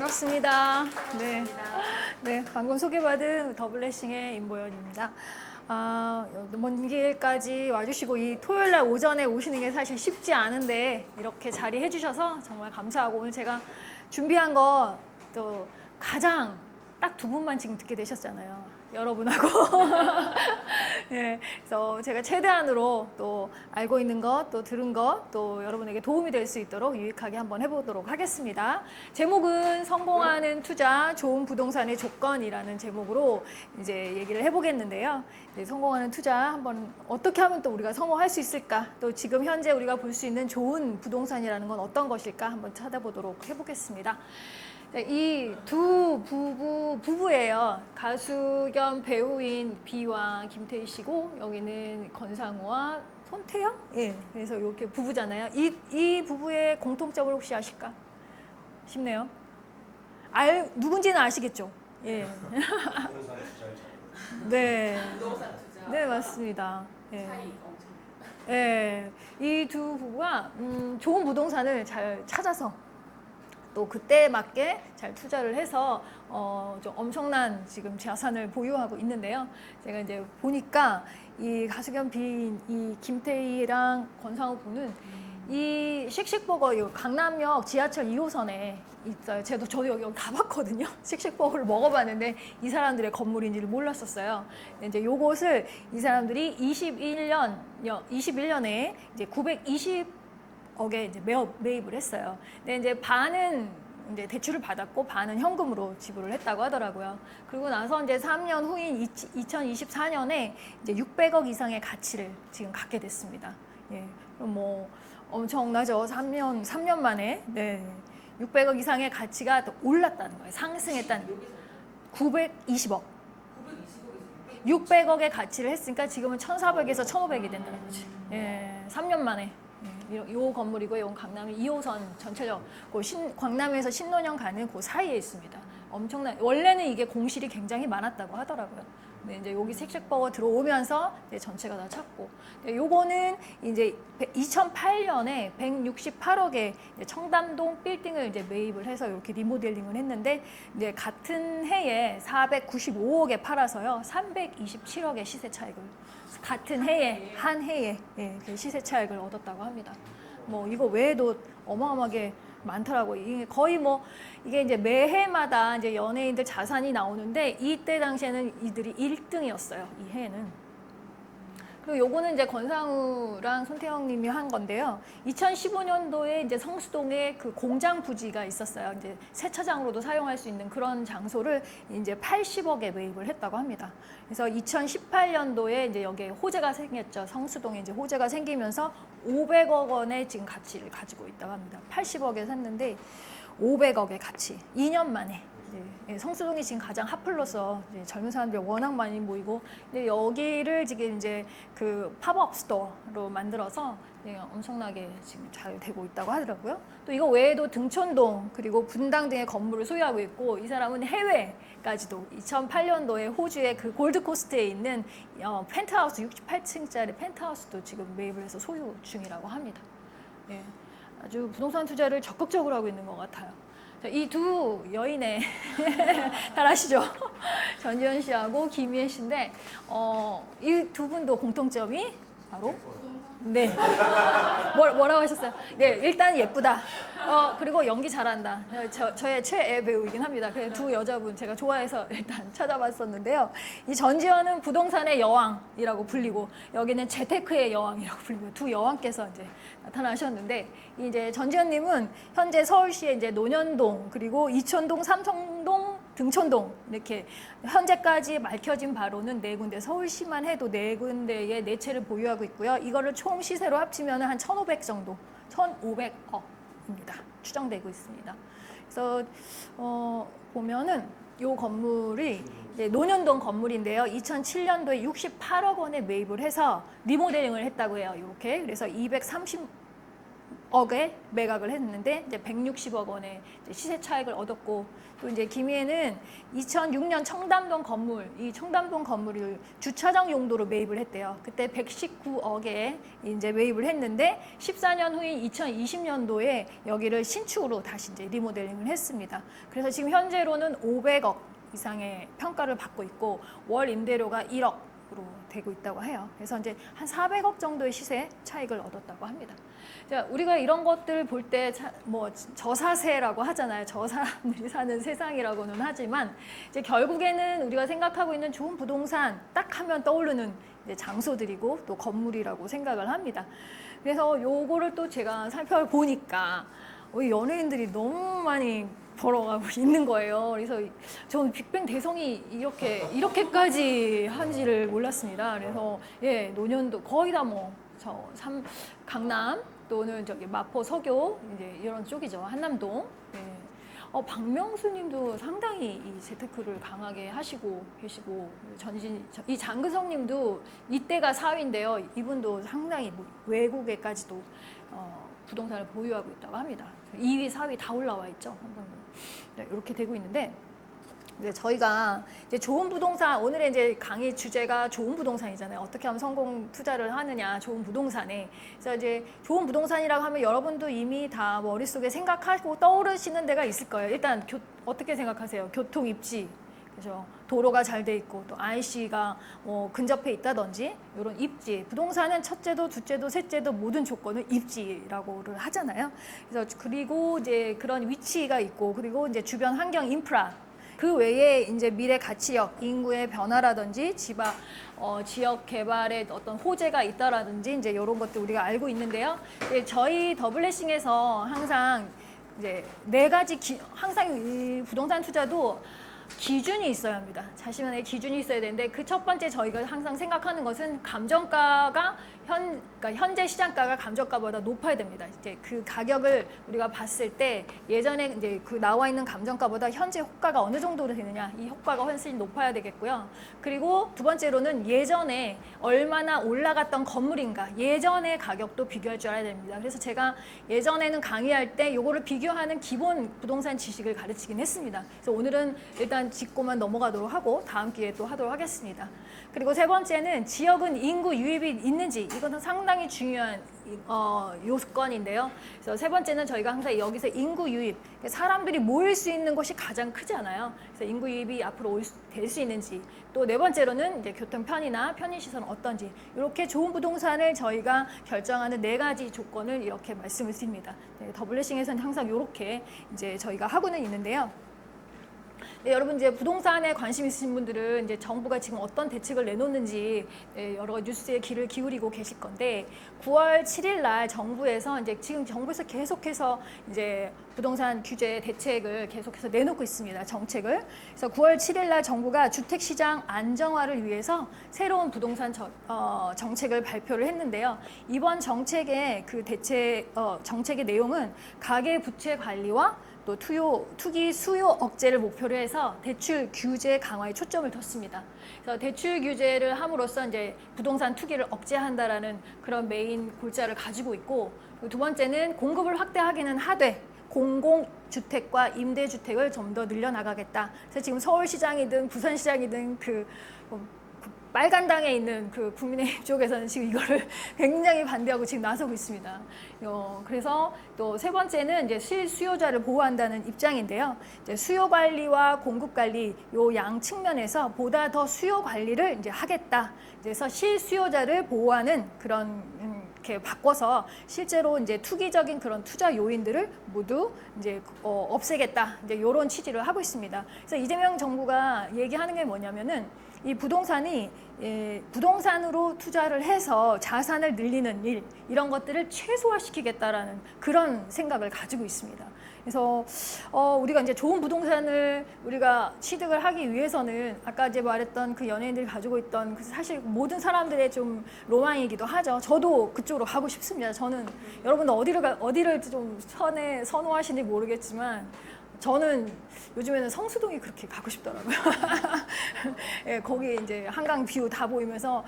반갑습니다. 네. 네, 방금 소개받은 더블래싱의 임보연입니다. 먼 길까지 와주시고 이 토요일 날 오전에 오시는 게 사실 쉽지 않은데 이렇게 자리해 주셔서 정말 감사하고, 오늘 제가 준비한 거 또 가장 딱 두 분만 지금 듣게 되셨잖아요. 여러분하고. 네, 그래서 제가 최대한으로 또 알고 있는 것, 또 들은 것, 또 여러분에게 도움이 될 수 있도록 유익하게 한번 해보도록 하겠습니다. 제목은 성공하는 투자, 좋은 부동산의 조건이라는 제목으로 이제 얘기를 해보겠는데요. 네, 성공하는 투자 한번 어떻게 하면 또 우리가 성공할 수 있을까? 또 지금 현재 우리가 볼 수 있는 좋은 부동산이라는 건 어떤 것일까? 한번 찾아보도록 해보겠습니다. 이 두 부부예요. 가수 겸 배우인 비와 김태희 씨고, 여기는 권상우와 손태영? 예. 그래서 이렇게 부부잖아요. 이 부부의 공통점을 혹시 아실까 싶네요. 누군지는 아시겠죠? 예. 네. 네, 맞습니다. 예. 예. 이 두 부부가 좋은 부동산을 잘 찾아서 또 그때에 맞게 잘 투자를 해서 좀 엄청난 지금 자산을 보유하고 있는데요. 제가 이제 보니까 이 가수 겸 비인 이 김태희랑 권상우 분은 이 씩씩버거 이 강남역 지하철 2호선에 있어요. 저도 여기 가봤거든요. 씩씩버거를 먹어봤는데 이 사람들의 건물인지를 몰랐었어요. 근데 이제 요것을 이 사람들이 21년에 이제 920억에 이제 매입을 했어요. 근데 이제 반은 이제 대출을 받았고 반은 현금으로 지불을 했다고 하더라고요. 그리고 나서 이제 3년 후인 2024년에 이제 600억 이상의 가치를 지금 갖게 됐습니다. 예. 그럼 뭐 엄청나죠. 3년 만에. 네. 600억 이상의 가치가 더 올랐다는 거예요. 상승했다는 거예요. 920억. 600억의 가치를 했으니까 지금은 1,400에서 1,500이 된다는 거지. 예. 3년 만에. 요 건물이고, 이건 강남의 2호선 전체적 광남에서 신논현 가는 그 사이에 있습니다. 엄청난, 원래는 이게 공실이 굉장히 많았다고 하더라고요. 근데 이제 여기 씩씩버거 들어오면서 이제 전체가 다 찼고, 요거는 이제 2008년에 168억에 청담동 빌딩을 이제 매입을 해서 이렇게 리모델링을 했는데, 이제 같은 해에 495억에 팔아서요 327억의 시세 차익을, 같은 해에, 한 해에, 예, 그 시세 차익을 얻었다고 합니다. 뭐 이거 외에도 어마어마하게 많더라고요. 이게 거의 뭐 이게 이제 매해마다 이제 연예인들 자산이 나오는데, 이때 당시에는 이들이 1등이었어요. 이 해에는. 그리고 요거는 이제 권상우랑 손태영 님이 한 건데요. 2015년도에 이제 성수동에 그 공장 부지가 있었어요. 이제 세차장으로도 사용할 수 있는 그런 장소를 이제 80억에 매입을 했다고 합니다. 그래서 2018년도에 이제 여기에 호재가 생겼죠. 성수동에 이제 호재가 생기면서 500억 원의 지금 가치를 가지고 있다고 합니다. 80억에 샀는데 500억의 가치. 2년 만에. 성수동이 지금 가장 핫플로서 젊은 사람들이 워낙 많이 모이고, 근데 여기를 지금 이제 그 팝업 스토어로 만들어서 엄청나게 지금 잘 되고 있다고 하더라고요. 또 이거 외에도 등촌동 그리고 분당 등의 건물을 소유하고 있고, 이 사람은 해외까지도 2008년도에 호주의 그 골드코스트에 있는 펜트하우스 68층짜리 펜트하우스도 지금 매입을 해서 소유 중이라고 합니다. 예, 아주 부동산 투자를 적극적으로 하고 있는 것 같아요. 이 두 여인의 잘 아시죠? 전지현 씨하고 김희애 씨인데, 이 두 분도 공통점이 바로, 네, 뭐라고 하셨어요? 네, 일단 예쁘다. 그리고 연기 잘한다. 저의 최애 배우이긴 합니다. 그래서 두 여자분 제가 좋아해서 일단 찾아봤었는데요. 이 전지현은 부동산의 여왕이라고 불리고, 여기는 재테크의 여왕이라고 불리고, 두 여왕께서 이제 나타나셨는데, 이제 전지현님은 현재 서울시의 이제 논현동 그리고 이천동, 삼성동, 등촌동 이렇게 현재까지 밝혀진 바로는 4군데, 서울시만 해도 4군데의 네 채를 보유하고 있고요. 이거를 총 시세로 합치면 한 1,500 정도, 1,500억입니다. 추정되고 있습니다. 그래서 보면은 이 건물이 논현동 건물인데요. 2007년도에 68억 원에 매입을 해서 리모델링을 했다고 해요. 이렇게. 그래서 억에 매각을 했는데 이제 160억 원의 시세 차익을 얻었고, 또 이제 김해는 2006년 청담동 건물, 이 청담동 건물을 주차장 용도로 매입을 했대요. 그때 119억에 이제 매입을 했는데 14년 후인 2020년도에 여기를 신축으로 다시 이제 리모델링을 했습니다. 그래서 지금 현재로는 500억 이상의 평가를 받고 있고 월 임대료가 1억으로 되고 있다고 해요. 그래서 이제 한 400억 정도의 시세 차익을 얻었다고 합니다. 자, 우리가 이런 것들 볼 때 뭐 저사세라고 하잖아요. 저 사람들이 사는 세상이라고는 하지만 이제 결국에는 우리가 생각하고 있는 좋은 부동산 딱 하면 떠오르는 이제 장소들이고 또 건물이라고 생각을 합니다. 그래서 요거를 또 제가 살펴보니까 우리 연예인들이 너무 많이 벌어가고 있는 거예요. 그래서 저는 빅뱅 대성이 이렇게까지 한지를 몰랐습니다. 그래서 예, 노년도 거의 다 뭐 강남 또는 저기 마포 서교 이제 이런 쪽이죠. 한남동. 예. 박명수님도 상당히 이 재테크를 강하게 하시고 계시고 이 장근성님도 이때가 4위인데요. 이분도 상당히 뭐 외국에까지도 부동산을 보유하고 있다고 합니다. 2위, 4위 다 올라와 있죠. 네, 이렇게 되고 있는데, 네, 저희가 이제 좋은 부동산, 오늘의 이제 강의 주제가 좋은 부동산이잖아요. 어떻게 하면 성공 투자를 하느냐, 좋은 부동산에. 그래서 이제 좋은 부동산이라고 하면 여러분도 이미 다 머릿속에 생각하고 떠오르시는 데가 있을 거예요. 일단 어떻게 생각하세요? 교통, 입지. 그죠? 도로가 잘 돼 있고 또 IC가 뭐 근접해 있다든지 이런 입지. 부동산은 첫째도 둘째도 셋째도 모든 조건을 입지라고를 하잖아요. 그래서 그리고 이제 그런 위치가 있고 그리고 이제 주변 환경 인프라. 그 외에 이제 미래 가치역, 인구의 변화라든지 지역 개발에 어떤 호재가 있다라든지 이제 이런 것들 우리가 알고 있는데요. 저희 더블래싱에서 항상 이제 4가지 항상 이 부동산 투자도 기준이 있어야 합니다. 자신만의 기준이 있어야 되는데 그 첫 번째 저희가 항상 생각하는 것은 감정가가 그러니까 현재 시장가가 감정가보다 높아야 됩니다. 이제 그 가격을 우리가 봤을 때 예전에 이제 그 나와 있는 감정가보다 현재 호가가 어느 정도로 되느냐, 이 호가가 훨씬 높아야 되겠고요. 그리고 두 번째로는 예전에 얼마나 올라갔던 건물인가, 예전의 가격도 비교할 줄 알아야 됩니다. 그래서 제가 예전에는 강의할 때 요거를 비교하는 기본 부동산 지식을 가르치긴 했습니다. 그래서 오늘은 일단 짚고만 넘어가도록 하고 다음 기회에 또 하도록 하겠습니다. 그리고 세 번째는 지역은 인구 유입이 있는지, 이것은 상당히 중요한 요건인데요. 그래서 세 번째는 저희가 항상 여기서 인구 유입, 사람들이 모일 수 있는 곳이 가장 크잖아요. 그래서 인구 유입이 앞으로 될 수 있는지, 또 네 번째로는 이제 교통 편의나 편의시설은 어떤지, 이렇게 좋은 부동산을 저희가 결정하는 4가지 조건을 이렇게 말씀을 드립니다. 네, 더블래싱에서는 항상 이렇게 이제 저희가 하고는 있는데요. 네, 여러분 이제 부동산에 관심 있으신 분들은 이제 정부가 지금 어떤 대책을 내놓는지 여러 뉴스에 귀를 기울이고 계실 건데 9월 7일 날 정부에서 이제 지금 정부에서 계속해서 이제 부동산 규제 대책을 계속해서 내놓고 있습니다. 정책을. 그래서 9월 7일 날 정부가 주택 시장 안정화를 위해서 새로운 부동산 정책을 발표를 했는데요. 이번 정책의 그 정책의 내용은 가계 부채 관리와 또 투기 수요 억제를 목표로 해서 대출 규제 강화에 초점을 뒀습니다. 그래서 대출 규제를 함으로써 이제 부동산 투기를 억제한다라는 그런 메인 골자를 가지고 있고, 두 번째는 공급을 확대하기는 하되 공공주택과 임대주택을 좀 더 늘려나가겠다. 그래서 지금 서울시장이든 부산시장이든 그 빨간당에 있는 그 국민의힘 쪽에서는 지금 이거를 굉장히 반대하고 지금 나서고 있습니다. 그래서 또 세 번째는 이제 실수요자를 보호한다는 입장인데요. 이제 수요 관리와 공급 관리 요 양 측면에서 보다 더 수요 관리를 이제 하겠다. 그래서 실수요자를 보호하는 그런 이렇게 바꿔서 실제로 이제 투기적인 그런 투자 요인들을 모두 이제 없애겠다. 이제 이런 취지를 하고 있습니다. 그래서 이재명 정부가 얘기하는 게 뭐냐면은 이 부동산이 부동산으로 투자를 해서 자산을 늘리는 일, 이런 것들을 최소화시키겠다라는 그런 생각을 가지고 있습니다. 그래서 우리가 이제 좋은 부동산을 우리가 취득을 하기 위해서는 아까 이제 말했던 그 연예인들이 가지고 있던 사실 모든 사람들의 좀 로망이기도 하죠. 저도 그쪽으로 가고 싶습니다. 저는 여러분들 어디를 좀 선호하시는지 모르겠지만 저는 요즘에는 성수동이 그렇게 가고 싶더라고요. 예, 거기 이제 한강 뷰 다 보이면서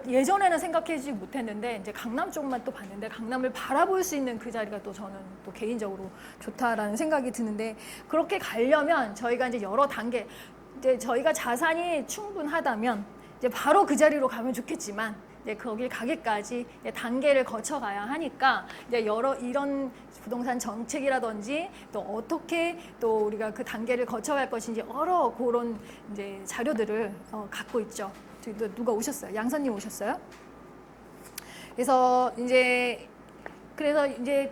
예전에는 생각하지 못했는데 이제 강남 쪽만 또 봤는데 강남을 바라볼 수 있는 그 자리가 또 저는 또 개인적으로 좋다라는 생각이 드는데 그렇게 가려면 저희가 이제 여러 단계 이제 저희가 자산이 충분하다면 이제 바로 그 자리로 가면 좋겠지만 이제 거길 가기까지 이제 단계를 거쳐가야 하니까 이제 여러 이런 부동산 정책이라든지 또 어떻게 또 우리가 그 단계를 거쳐갈 것인지 여러 그런 이제 자료들을 갖고 있죠. 저기 누가 오셨어요? 양선님 오셨어요? 그래서 이제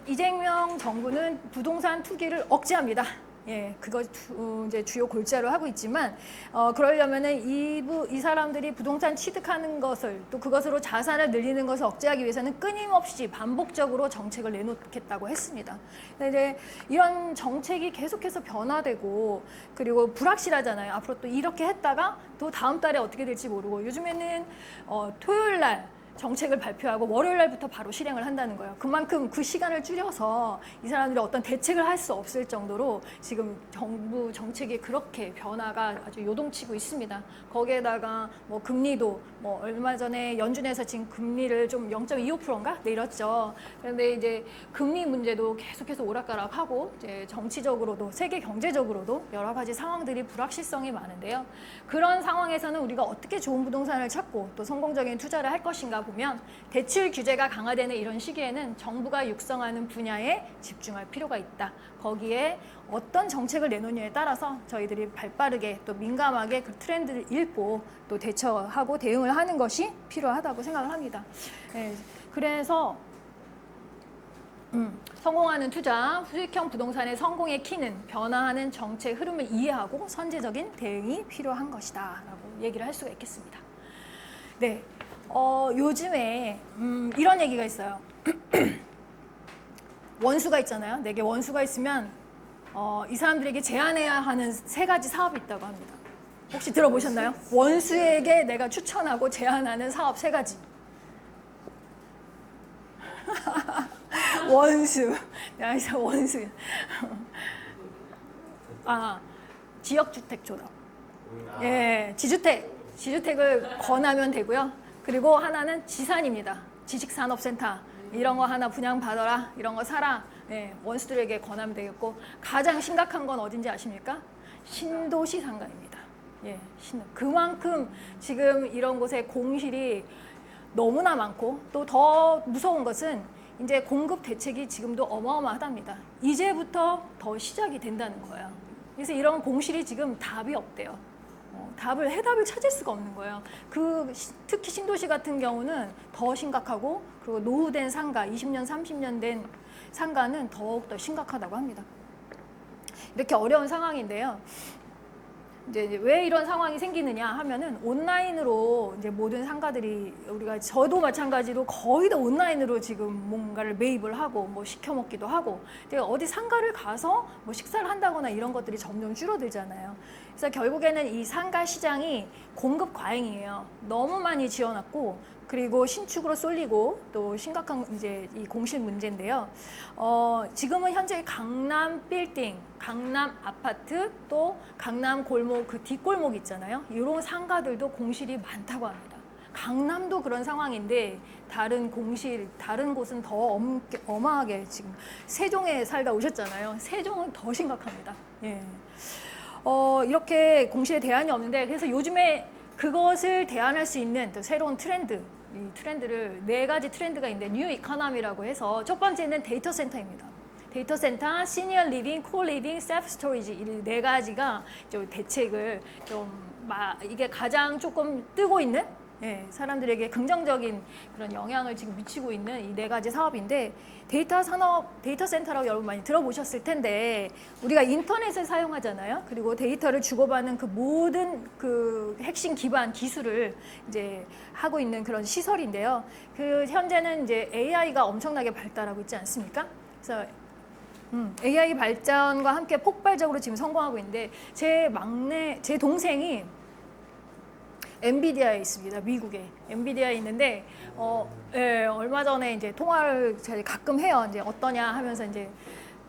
이재명 정부는 부동산 투기를 억제합니다. 예, 그거 이제 주요 골자로 하고 있지만 그러려면은 이 사람들이 부동산 취득하는 것을 또 그것으로 자산을 늘리는 것을 억제하기 위해서는 끊임없이 반복적으로 정책을 내놓겠다고 했습니다. 근데 이제 이런 정책이 계속해서 변화되고 그리고 불확실하잖아요. 앞으로 또 이렇게 했다가 또 다음 달에 어떻게 될지 모르고 요즘에는 토요일 날 정책을 발표하고 월요일 날부터 바로 실행을 한다는 거예요. 그만큼 그 시간을 줄여서 이 사람들이 어떤 대책을 할 수 없을 정도로 지금 정부 정책이 그렇게 변화가 아주 요동치고 있습니다. 거기에다가 뭐 금리도 뭐 얼마 전에 연준에서 지금 금리를 좀 0.25%인가 내렸죠. 그런데 이제 금리 문제도 계속해서 오락가락하고 이제 정치적으로도 세계 경제적으로도 여러 가지 상황들이 불확실성이 많은데요. 그런 상황에서는 우리가 어떻게 좋은 부동산을 찾고 또 성공적인 투자를 할 것인가 보면 대출 규제가 강화되는 이런 시기에는 정부가 육성하는 분야에 집중할 필요가 있다. 거기에 어떤 정책을 내놓느냐에 따라서 저희들이 발빠르게 또 민감하게 그 트렌드를 읽고 또 대처하고 대응을 하는 것이 필요하다고 생각을 합니다. 네, 그래서 성공하는 투자, 수익형 부동산의 성공의 키는 변화하는 정책 흐름을 이해하고 선제적인 대응이 필요한 것이다 라고 얘기를 할 수가 있겠습니다. 네, 요즘에 이런 얘기가 있어요. 원수가 있잖아요. 내게 원수가 있으면 이 사람들에게 제안해야 하는 3가지 사업이 있다고 합니다. 혹시 들어보셨나요? 원수에게 내가 추천하고 제안하는 사업 3가지. 원수. 여기서 원수. 지역주택 조합. 예, 지주택을 권하면 되고요. 그리고 하나는 지산입니다. 지식산업센터. 이런 거 하나 분양받아라. 이런 거 사라. 예, 원수들에게 권하면 되겠고 가장 심각한 건 어딘지 아십니까? 신도시 상가입니다. 예, 그만큼 지금 이런 곳에 공실이 너무나 많고 또 더 무서운 것은 이제 공급 대책이 지금도 어마어마하답니다. 이제부터 더 시작이 된다는 거예요. 그래서 이런 공실이 지금 답이 없대요. 해답을 찾을 수가 없는 거예요. 특히 신도시 같은 경우는 더 심각하고 그리고 노후된 상가, 20년, 30년 된 상가는 더욱더 심각하다고 합니다. 이렇게 어려운 상황인데요. 이제 왜 이런 상황이 생기느냐 하면은 온라인으로 이제 모든 상가들이 저도 마찬가지로 거의 다 온라인으로 지금 뭔가를 매입을 하고 뭐 시켜 먹기도 하고 어디 상가를 가서 뭐 식사를 한다거나 이런 것들이 점점 줄어들잖아요. 그래서 결국에는 이 상가 시장이 공급 과잉이에요. 너무 많이 지어놨고 그리고 신축으로 쏠리고 또 심각한 이제 이 공실 문제인데요. 지금은 현재 강남 빌딩, 강남 아파트 또 강남 골목 그 뒷골목 있잖아요. 이런 상가들도 공실이 많다고 합니다. 강남도 그런 상황인데 다른 곳은 더 어마하게 지금 세종에 살다 오셨잖아요. 세종은 더 심각합니다. 예. 이렇게 공실에 대안이 없는데 그래서 요즘에 그것을 대안할 수 있는 또 새로운 트렌드, 이 트렌드를 4가지 트렌드가 있는데 뉴 이코노미라고 해서 첫 번째는 데이터 센터입니다. 데이터 센터, 시니어 리빙, 코 리빙, 셀프 스토리지 이 4가지가 좀 대책을 이게 가장 조금 뜨고 있는 사람들에게 긍정적인 그런 영향을 지금 미치고 있는 이 4가지 사업인데 데이터 센터라고 여러분 많이 들어보셨을 텐데 우리가 인터넷을 사용하잖아요. 그리고 데이터를 주고받는 그 모든 그 핵심 기반 기술을 이제 하고 있는 그런 시설인데요. 현재는 이제 AI가 엄청나게 발달하고 있지 않습니까? 그래서 AI 발전과 함께 폭발적으로 지금 성공하고 있는데 제 동생이 엔비디아에 있습니다. 미국에 엔비디아에 있는데 얼마 전에 이제 통화를 가끔 해요. 이제 어떠냐 하면서 이제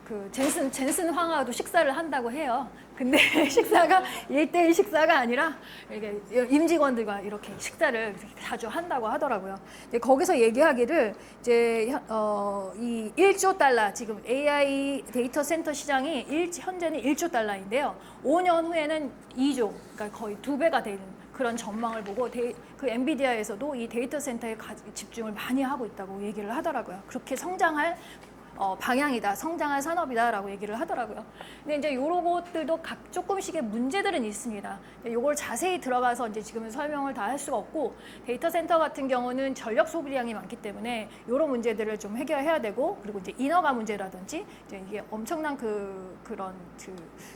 그 젠슨 황하도 식사를 한다고 해요. 근데 식사가 1대1 식사가 아니라 이렇게 임직원들과 이렇게 식사를 자주 한다고 하더라고요. 이제 거기서 얘기하기를 이제 이 1조 달러 지금 AI 데이터 센터 시장이 현재는 1조 달러인데요. 5년 후에는 2조, 그러니까 거의 2배가 되는 그런 전망을 보고 그 엔비디아에서도 이 데이터 센터에 집중을 많이 하고 있다고 얘기를 하더라고요. 그렇게 성장할 방향이다, 성장할 산업이다라고 얘기를 하더라고요. 근데 이제 이런 것들도 각 조금씩의 문제들은 있습니다. 이걸 자세히 들어가서 이제 지금은 설명을 다 할 수가 없고, 데이터 센터 같은 경우는 전력 소비량이 많기 때문에 이런 문제들을 좀 해결해야 되고, 그리고 이제 인허가 문제라든지 이제 이게 엄청난 그런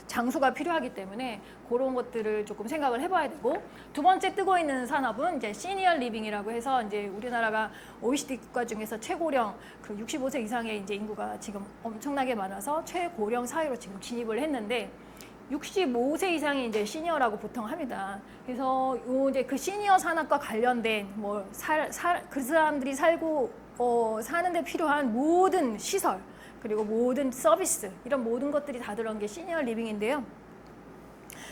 장소가 필요하기 때문에 그런 것들을 조금 생각을 해봐야 되고, 두 번째 뜨고 있는 산업은 이제 시니어 리빙이라고 해서 이제 우리나라가 OECD 국가 중에서 최고령 그 65세 이상의 이제 인구가 지금 엄청나게 많아서 최고령 사회로 지금 진입을 했는데 65세 이상이 이제 시니어라고 보통 합니다. 그래서 요 이제 그 시니어 산업과 관련된 뭐 그 사람들이 살고 사는데 필요한 모든 시설 그리고 모든 서비스 이런 모든 것들이 다 들어간 게 시니어 리빙인데요.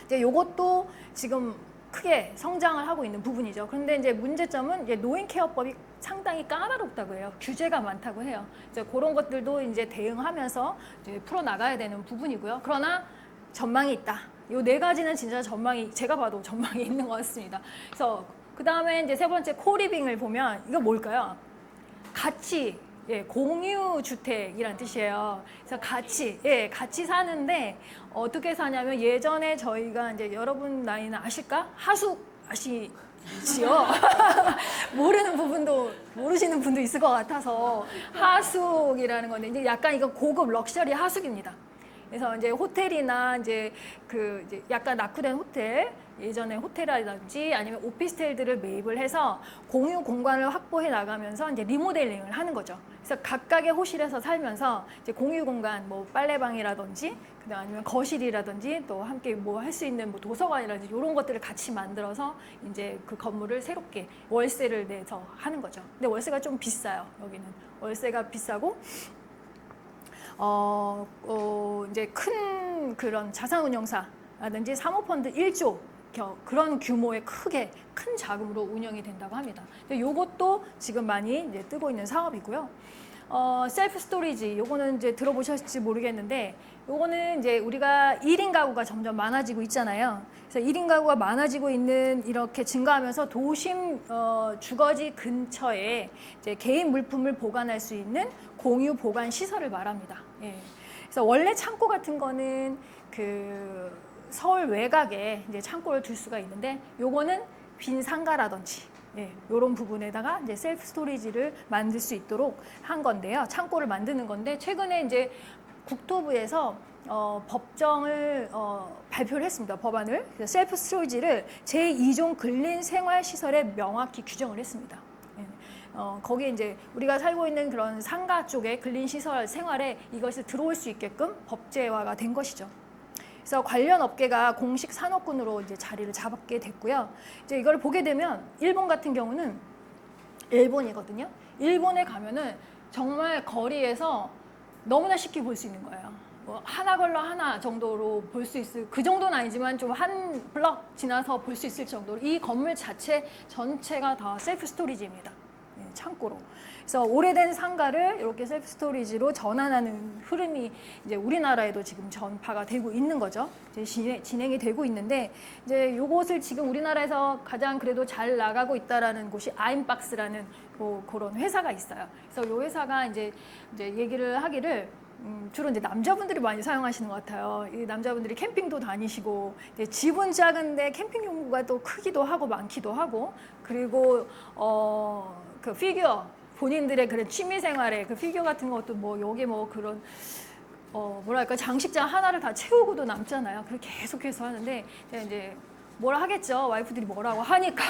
이제 요것도 지금 크게 성장을 하고 있는 부분이죠. 그런데 이제 문제점은 이제 노인 케어법이 상당히 까다롭다고 해요. 규제가 많다고 해요. 이제 그런 것들도 이제 대응하면서 이제 풀어 나가야 되는 부분이고요. 그러나 전망이 있다. 요 네 가지는 진짜 제가 봐도 전망이 있는 것 같습니다. 그래서 그 다음에 이제 세 번째 코리빙을 보면 이거 뭘까요? 같이 공유 주택이란 뜻이에요. 그래서 같이 사는데 어떻게 사냐면 예전에 저희가 이제 여러분 나이는 아실까? 하숙 아시지요? 모르시는 분도 있을 것 같아서 하숙이라는 건데 이제 약간 이거 고급 럭셔리 하숙입니다. 그래서 이제 호텔이나 이제 이제 약간 낙후된 호텔, 예전에 호텔이라든지 아니면 오피스텔들을 매입을 해서 공유 공간을 확보해 나가면서 이제 리모델링을 하는 거죠. 그래서 각각의 호실에서 살면서 이제 공유 공간, 뭐 빨래방이라든지, 그다음 아니면 거실이라든지 또 함께 뭐 할 수 있는 뭐 도서관이라든지 이런 것들을 같이 만들어서 이제 그 건물을 새롭게 월세를 내서 하는 거죠. 근데 월세가 좀 비싸요. 여기는 월세가 비싸고. 이제 큰 그런 자산운용사라든지 사모펀드 1조 그런 규모의 큰 자금으로 운영이 된다고 합니다. 이것도 지금 많이 이제 뜨고 있는 사업이고요. 셀프 스토리지, 요거는 이제 들어보셨을지 모르겠는데, 요거는 이제 우리가 1인 가구가 점점 많아지고 있잖아요. 그래서 1인 가구가 많아지고 있는 이렇게 증가하면서 도심 주거지 근처에 이제 개인 물품을 보관할 수 있는 공유 보관 시설을 말합니다. 예. 그래서 원래 창고 같은 거는 그 서울 외곽에 이제 창고를 둘 수가 있는데, 요거는 빈 상가라든지 이런 부분에다가 이제 셀프 스토리지를 만들 수 있도록 한 건데요. 창고를 만드는 건데, 최근에 이제 국토부에서 법정을 발표를 했습니다. 법안을. 그래서 셀프 스토리지를 제2종 근린 생활 시설에 명확히 규정을 했습니다. 거기에 이제 우리가 살고 있는 그런 상가 쪽의 근린 시설 생활에 이것이 들어올 수 있게끔 법제화가 된 것이죠. 그래서 관련 업계가 공식 산업군으로 이제 자리를 잡게 됐고요. 이제 이걸 보게 되면 일본 같은 경우는 일본이거든요. 일본에 가면은 정말 거리에서 너무나 쉽게 볼 수 있는 거예요. 뭐 하나 걸러 하나 정도로 볼 수 있을, 그 정도는 아니지만 좀 한 블럭 지나서 볼 수 있을 정도로 이 건물 전체가 다 셀프 스토리지입니다. 창고로. 그래서 오래된 상가를 이렇게 셀프 스토리지로 전환하는 흐름이 이제 우리나라에도 지금 전파가 되고 있는 거죠. 이제 진행이 되고 있는데, 이제 요것을 지금 우리나라에서 가장 그래도 잘 나가고 있다라는 곳이 아임박스라는 그런 회사가 있어요. 그래서 요 회사가 이제 얘기를 하기를 주로 이제 남자분들이 많이 사용하시는 것 같아요. 이 남자분들이 캠핑도 다니시고, 이제 집은 작은데 캠핑 용구가 또 크기도 하고 많기도 하고, 그리고 그 피규어, 본인들의 그런 취미 생활에 그 피규어 같은 것도 뭐 여기 뭐 그런 뭐랄까 장식장 하나를 다 채우고도 남잖아요. 그렇게 계속해서 하는데 이제 뭐라 하겠죠. 와이프들이 뭐라고 하니까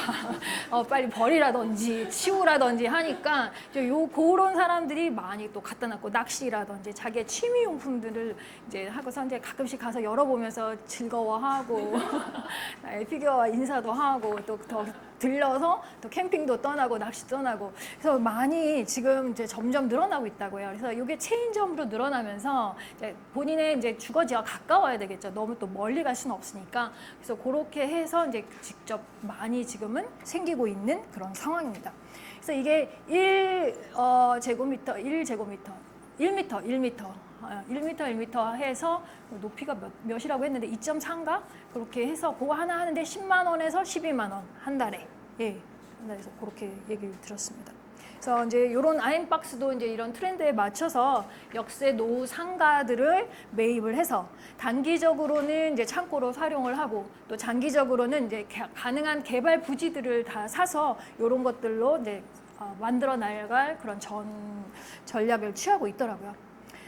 빨리 버리라든지 치우라든지 하니까 이제 그런 사람들이 많이 또 갖다 놨고, 낚시라든지 자기의 취미 용품들을 이제 하고서 이제 가끔씩 가서 열어보면서 즐거워하고 나의 피규어와 인사도 하고 또 들려서 또 캠핑도 떠나고 낚시 떠나고 그래서 많이 지금 이제 점점 늘어나고 있다고요. 그래서 이게 체인점으로 늘어나면서 이제 본인의 이제 주거지와 가까워야 되겠죠. 너무 또 멀리 갈 수는 없으니까. 그래서 그렇게 해서 이제 직접 많이 지금은 생기고 있는 그런 상황입니다. 그래서 이게 1제곱미터 1m 해서 높이가 몇이라고 했는데 2.3인가? 그렇게 해서 그거 하나 하는데 10만 원에서 12만 원 한 달에. 예. 한 달에서 그렇게 얘기를 들었습니다. 그래서 이제 이런 아임박스도 이제 이런 트렌드에 맞춰서 역세 노후 상가들을 매입을 해서 단기적으로는 이제 창고로 활용을 하고 또 장기적으로는 이제 가능한 개발 부지들을 다 사서 이런 것들로 이제 만들어 나갈 그런 전략을 취하고 있더라고요.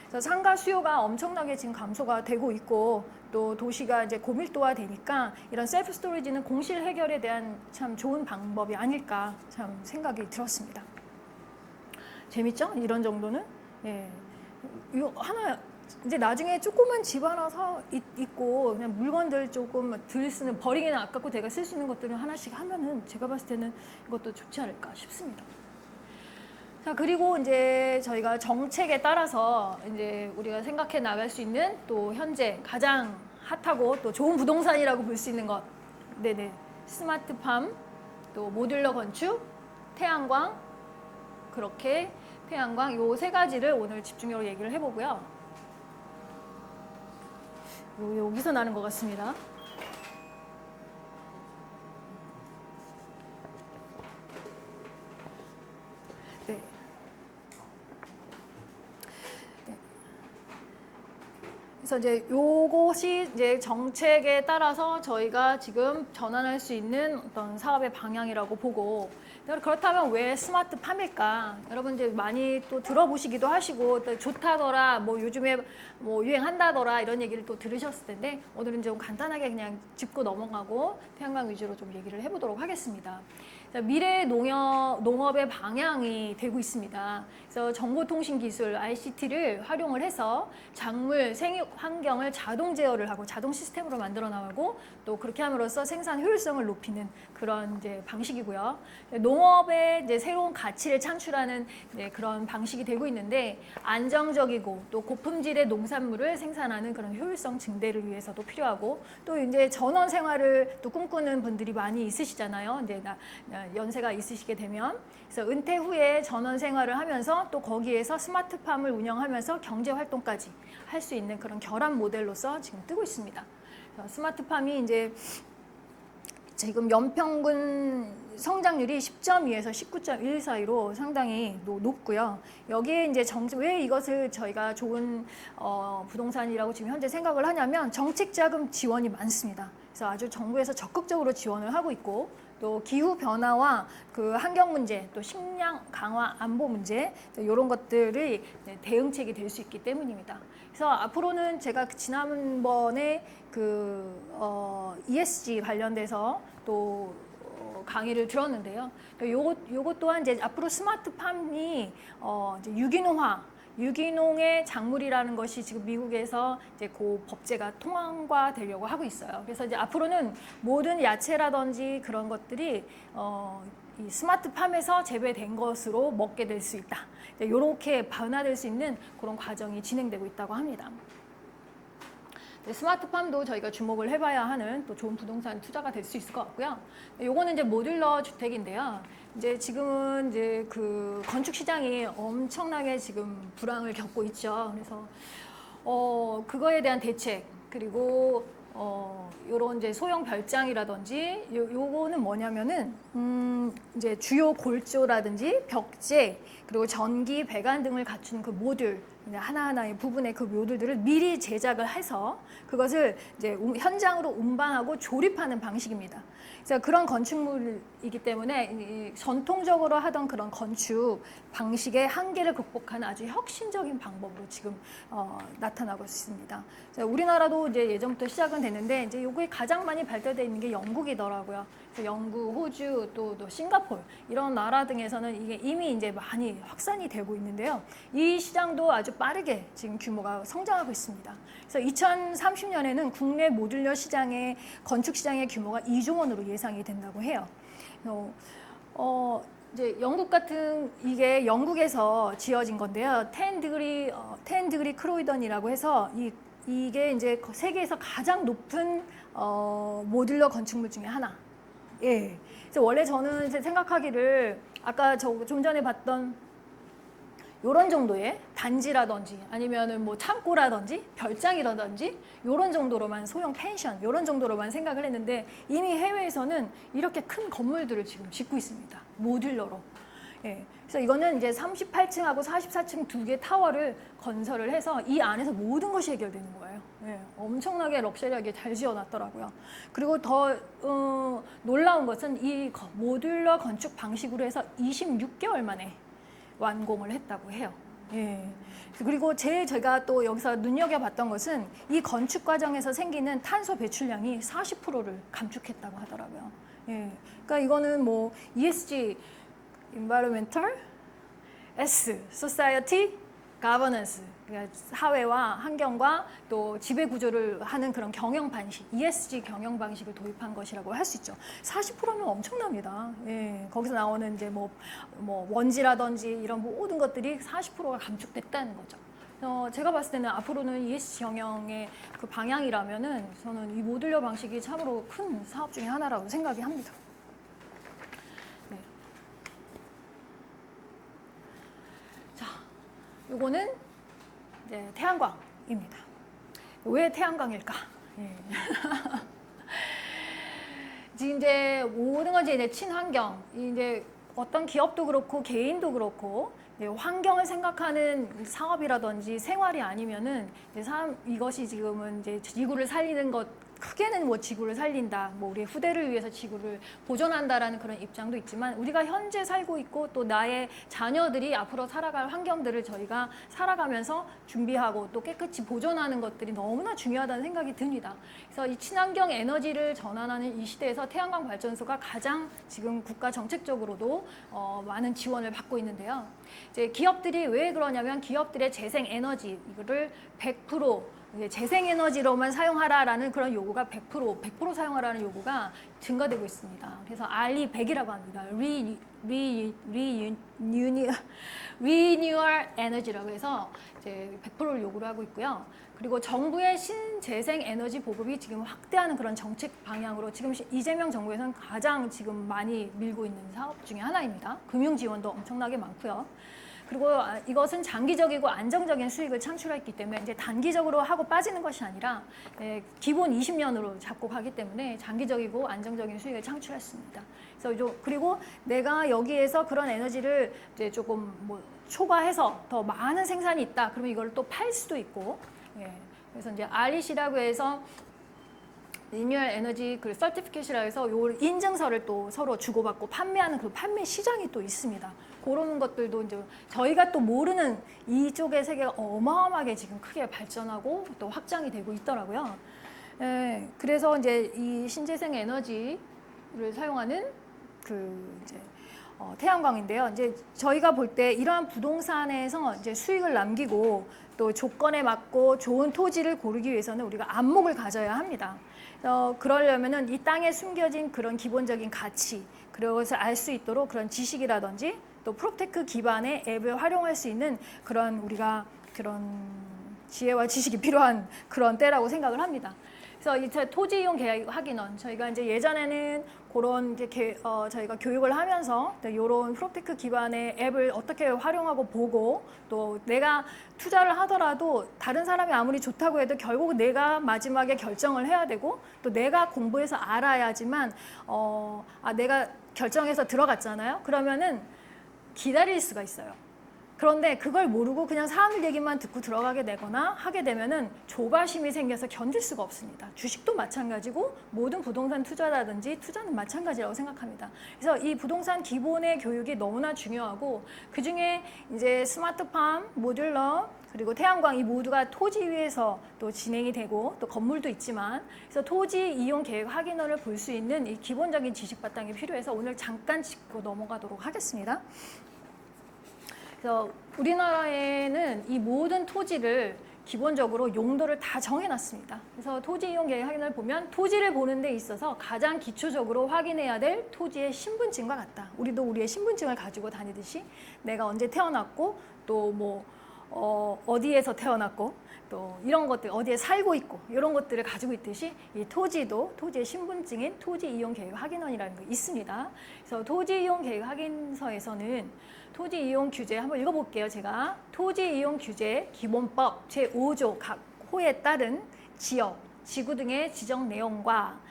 그래서 상가 수요가 엄청나게 지금 감소가 되고 있고 또 도시가 이제 고밀도화 되니까 이런 셀프 스토리지는 공실 해결에 대한 참 좋은 방법이 아닐까 참 생각이 들었습니다. 재밌죠? 이런 정도는? 예. 이거 하나 이제 나중에 조그만 집 하나 있고 그냥 물건들 조금 들 쓰는 버리기는 아깝고 내가 쓸 수 있는 것들을 하나씩 하면은 제가 봤을 때는 이것도 좋지 않을까 싶습니다. 자, 그리고 이제 저희가 정책에 따라서 이제 우리가 생각해 나갈 수 있는 또 현재 가장 핫하고 또 좋은 부동산이라고 볼 수 있는 것. 네네. 스마트팜, 또 모듈러 건축, 태양광, 그렇게 태양광 요 세 가지를 오늘 집중적으로 얘기를 해보고요. 여기서 나는 것 같습니다. 네. 그래서 이제 요것이 이제 정책에 따라서 저희가 지금 전환할 수 있는 어떤 사업의 방향이라고 보고 그렇다면 왜 스마트팜일까? 여러분 이제 많이 또 들어보시기도 하시고 또 좋다더라, 뭐 요즘에 뭐 유행한다더라 이런 얘기를 또 들으셨을 텐데 오늘은 좀 간단하게 그냥 짚고 넘어가고 태양광 위주로 좀 얘기를 해보도록 하겠습니다. 미래 농업의 방향이 되고 있습니다. 그래서 정보통신 기술 ICT를 활용을 해서 작물 생육 환경을 자동 제어를 하고 자동 시스템으로 만들어 나가고 또 그렇게 함으로써 생산 효율성을 높이는 그런 이제 방식이고요. 농업의 이제 새로운 가치를 창출하는 이제 그런 방식이 되고 있는데 안정적이고 또 고품질의 농산물을 생산하는 그런 효율성 증대를 위해서도 필요하고 또 이제 전원 생활을 또 꿈꾸는 분들이 많이 있으시잖아요. 이제 연세가 있으시게 되면 그래서 은퇴 후에 전원 생활을 하면서 또 거기에서 스마트팜을 운영하면서 경제 활동까지 할 수 있는 그런 결합 모델로서 지금 뜨고 있습니다. 스마트팜이 이제 지금 연평균 성장률이 10.2에서 19.1 사이로 상당히 높고요. 여기에 이제 왜 이것을 저희가 좋은 부동산이라고 지금 현재 생각을 하냐면 정책 자금 지원이 많습니다. 그래서 아주 정부에서 적극적으로 지원을 하고 있고 또 기후 변화와 그 환경 문제, 또 식량 강화 안보 문제 이런 것들이 대응책이 될 수 있기 때문입니다. 그래서 앞으로는 제가 지난번에 ESG 관련돼서 또 강의를 들었는데요. 요것 또한 이제 앞으로 스마트팜이 이제 유기농의 작물이라는 것이 지금 미국에서 이제 그 법제가 통과되려고 하고 있어요. 그래서 이제 앞으로는 모든 야채라든지 그런 것들이 이 스마트팜에서 재배된 것으로 먹게 될 수 있다. 이렇게 변화될 수 있는 그런 과정이 진행되고 있다고 합니다. 스마트팜도 저희가 주목을 해봐야 하는 또 좋은 부동산 투자가 될 수 있을 것 같고요. 요거는 이제 모듈러 주택인데요. 이제 지금은 이제 그 건축 시장이 엄청나게 지금 불황을 겪고 있죠. 그래서 그거에 대한 대책 그리고 요런 이제 소형 별장이라든지 요거는 뭐냐면은 이제 주요 골조라든지 벽제 그리고 전기 배관 등을 갖춘 그 모듈 하나하나의 부분의 그 모듈들을 미리 제작을 해서 그것을 이제 현장으로 운반하고 조립하는 방식입니다. 그래서 그런 건축물이기 때문에 전통적으로 하던 그런 건축 방식의 한계를 극복하는 아주 혁신적인 방법으로 지금 나타나고 있습니다. 우리나라도 이제 예전부터 시작은 됐는데 이제 요게 가장 많이 발달되어 있는 게 영국이더라고요. 그래서 영국, 호주, 또 싱가포르 이런 나라 등에서는 이게 이미 이제 많이 확산이 되고 있는데요. 이 시장도 아주 빠르게 지금 규모가 성장하고 있습니다. 그래서 2030년에는 국내 모듈러 시장의 건축 시장의 규모가 2조 원으로 예상이 된다고 해요. 이제 영국 같은 이게 영국에서 지어진 건데요. 10 크로이던이라고 해서 이게 이제 세계에서 가장 높은 모듈러 건축물 중에 하나. 예. 그래서 원래 저는 생각하기를 아까 저 좀 전에 봤던 요런 정도의 단지라든지 아니면은 뭐 창고라든지 별장이라든지 요런 정도로만 소형 펜션 요런 정도로만 생각을 했는데 이미 해외에서는 이렇게 큰 건물들을 지금 짓고 있습니다. 모듈러로. 예. 그래서 이거는 이제 38층하고 44층 두 개 타워를 건설을 해서 이 안에서 모든 것이 해결되는 거예요. 예. 엄청나게 럭셔리하게 잘 지어놨더라고요. 그리고 더 놀라운 것은 이 모듈러 건축 방식으로 해서 26개월 만에 완공을 했다고 해요. 예. 그리고 제가 또 여기서 눈여겨봤던 것은 이 건축 과정에서 생기는 탄소 배출량이 40%를 감축했다고 하더라고요. 예. 그러니까 이거는 뭐 ESG, Environmental, S, Society, Governance, 그러니까 사회와 환경과 또 지배 구조를 하는 그런 경영 방식, ESG 경영 방식을 도입한 것이라고 할 수 있죠. 40%면 엄청납니다. 예, 거기서 나오는 이제 뭐 먼지라든지 이런 모든 것들이 40%가 감축됐다는 거죠. 제가 봤을 때는 앞으로는 ESG 경영의 그 방향이라면은 저는 이 모듈러 방식이 참으로 큰 사업 중에 하나라고 생각이 합니다. 네. 자, 요거는 이제 태양광입니다. 왜 태양광일까? 예. 지금 이제 모든 건 이제 친환경, 이제 어떤 기업도 그렇고 개인도 그렇고 환경을 생각하는 사업이라든지 생활이 아니면은 이것이 지금은 이제 지구를 살리는 것. 크게는 뭐 지구를 살린다, 뭐 우리 후대를 위해서 지구를 보존한다라는 그런 입장도 있지만 우리가 현재 살고 있고 또 나의 자녀들이 앞으로 살아갈 환경들을 저희가 살아가면서 준비하고 또 깨끗이 보존하는 것들이 너무나 중요하다는 생각이 듭니다. 그래서 이 친환경 에너지를 전환하는 이 시대에서 태양광 발전소가 가장 지금 국가 정책적으로도 많은 지원을 받고 있는데요. 이제 기업들이 왜 그러냐면 기업들의 재생 에너지 이거를 100% 재생에너지로만 사용하라라는 그런 요구가 100% 사용하라는 요구가 증가되고 있습니다. 그래서 RE100이라고 합니다. Renewable Energy라고 해서 이제 100%를 요구를 하고 있고요. 그리고 정부의 신재생 에너지 보급이 지금 확대하는 그런 정책 방향으로 지금 이재명 정부에서는 가장 지금 많이 밀고 있는 사업 중에 하나입니다. 금융 지원도 엄청나게 많고요. 그리고 이것은 장기적이고 안정적인 수익을 창출했기 때문에 이제 단기적으로 하고 빠지는 것이 아니라 기본 20년으로 잡고 가기 때문에 장기적이고 안정적인 수익을 창출했습니다. 그래서 그리고 내가 여기에서 그런 에너지를 이제 조금 뭐 초과해서 더 많은 생산이 있다. 그러면 이걸 또 팔 수도 있고, 예. 그래서 이제 REC라고 해서 리뉴얼 에너지 그 서티피케이트라고 해서 요 인증서를 또 서로 주고받고 판매하는 그 판매 시장이 또 있습니다. 그런 것들도 이제 저희가 또 모르는 이쪽의 세계가 어마어마하게 지금 크게 발전하고 또 확장이 되고 있더라고요. 예, 그래서 이제 이 신재생 에너지를 사용하는 그 이제 태양광인데요. 이제 저희가 볼 때 이러한 부동산에서 이제 수익을 남기고 또 조건에 맞고 좋은 토지를 고르기 위해서는 우리가 안목을 가져야 합니다. 그러려면은 이 땅에 숨겨진 그런 기본적인 가치, 그것을 알 수 있도록 그런 지식이라든지 또 프로테크 기반의 앱을 활용할 수 있는 그런 우리가 그런 지혜와 지식이 필요한 그런 때라고 생각을 합니다. 그래서 이 토지 이용 계약 확인원 저희가 이제 예전에는 그런 이제 저희가 교육을 하면서 이런 프로테크 기반의 앱을 어떻게 활용하고 보고 또 내가 투자를 하더라도 다른 사람이 아무리 좋다고 해도 결국 내가 마지막에 결정을 해야 되고 또 내가 공부해서 알아야지만 내가 결정해서 들어갔잖아요. 그러면은 기다릴 수가 있어요. 그런데 그걸 모르고 그냥 사람들 얘기만 듣고 들어가게 되거나 하게 되면은 조바심이 생겨서 견딜 수가 없습니다. 주식도 마찬가지고 모든 부동산 투자라든지 투자는 마찬가지라고 생각합니다. 그래서 이 부동산 기본의 교육이 너무나 중요하고 그중에 이제 스마트팜, 모듈러 그리고 태양광 이 모두가 토지 위에서 또 진행이 되고 또 건물도 있지만 그래서 토지 이용 계획 확인원을 볼 수 있는 이 기본적인 지식 바탕이 필요해서 오늘 잠깐 짚고 넘어가도록 하겠습니다. 그래서 우리나라에는 이 모든 토지를 기본적으로 용도를 다 정해놨습니다. 그래서 토지 이용 계획 확인을 보면 토지를 보는 데 있어서 가장 기초적으로 확인해야 될 토지의 신분증과 같다. 우리도 우리의 신분증을 가지고 다니듯이 내가 언제 태어났고 또 뭐 어디에서 태어났고 또 이런 것들 어디에 살고 있고 이런 것들을 가지고 있듯이 이 토지도 토지의 신분증인 토지 이용 계획 확인원이라는 게 있습니다. 그래서 토지 이용 계획 확인서에서는 토지 이용 규제 한번 읽어볼게요. 제가 토지 이용 규제 기본법 제5조 각 호에 따른 지역, 지구 등의 지정 내용과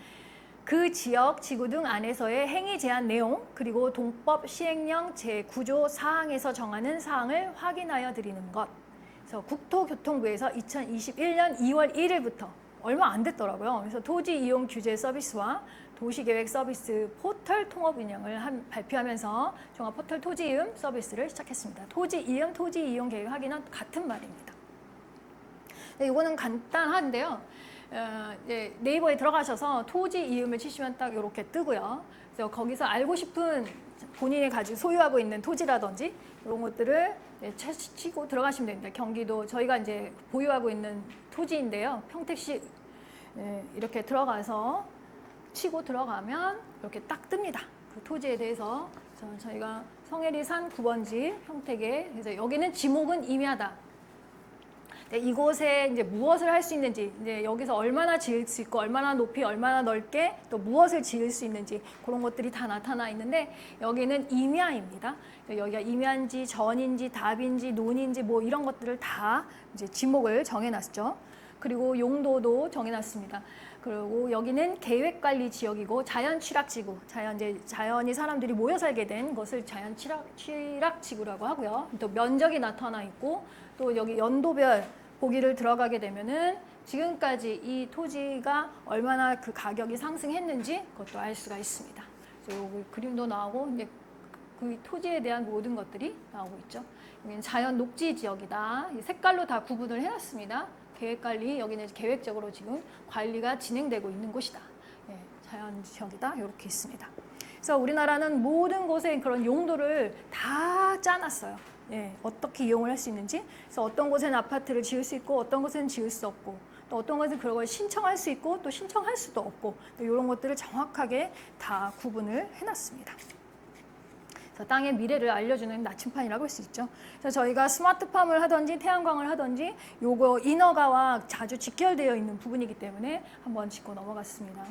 그 지역, 지구 등 안에서의 행위 제한 내용 그리고 동법 시행령 제9조 사항에서 정하는 사항을 확인하여 드리는 것. 그래서 국토교통부에서 2021년 2월 1일부터 얼마 안 됐더라고요. 그래서 토지 이용 규제 서비스와 도시계획 서비스 포털 통합 운영을 발표하면서 종합 포털 토지 이음 서비스를 시작했습니다. 토지 이음, 토지 이용 계획 확인은 같은 말입니다. 네, 이거는 간단한데요. 네이버에 들어가셔서 토지 이음을 치시면 딱 이렇게 뜨고요. 그래서 거기서 알고 싶은 본인이 가지고 소유하고 있는 토지라든지 이런 것들을 치고 들어가시면 됩니다. 경기도 저희가 이제 보유하고 있는 토지인데요. 평택시 이렇게 들어가서 치고 들어가면 이렇게 딱 뜹니다. 그 토지에 대해서 저희가 성해리산 9번지 평택에 그래서 여기는 지목은 임야다. 이곳에 이제 무엇을 할 수 있는지, 이제 여기서 얼마나 지을 수 있고, 얼마나 높이, 얼마나 넓게, 또 무엇을 지을 수 있는지 그런 것들이 다 나타나 있는데 여기는 임야입니다. 여기가 임야인지 전인지 답인지 논인지 뭐 이런 것들을 다 이제 지목을 정해놨죠. 그리고 용도도 정해놨습니다. 그리고 여기는 계획관리 지역이고 자연취락지구, 자연이 사람들이 모여 살게 된 것을 자연취락지구라고 하고요. 또 면적이 나타나 있고 또 여기 연도별 보기를 들어가게 되면은 지금까지 이 토지가 얼마나 그 가격이 상승했는지 그것도 알 수가 있습니다. 그래서 여기 그림도 나오고 이제 그 토지에 대한 모든 것들이 나오고 있죠. 여기는 자연 녹지 지역이다. 색깔로 다 구분을 해놨습니다. 계획관리 여기는 계획적으로 지금 관리가 진행되고 있는 곳이다. 자연 지역이다. 이렇게 있습니다. 그래서 우리나라는 모든 곳에 그런 용도를 다 짜놨어요. 어떻게 이용을 할 수 있는지. 그래서 어떤 곳에는 아파트를 지을 수 있고 어떤 곳에는 지을 수 없고 또 어떤 곳은 그런 걸 신청할 수 있고 또 신청할 수도 없고 또 이런 것들을 정확하게 다 구분을 해놨습니다. 그래서 땅의 미래를 알려주는 나침판이라고 할 수 있죠. 그래서 저희가 스마트팜을 하든지 태양광을 하든지 요거 인허가와 자주 직결되어 있는 부분이기 때문에 한번 짚고 넘어갔습니다.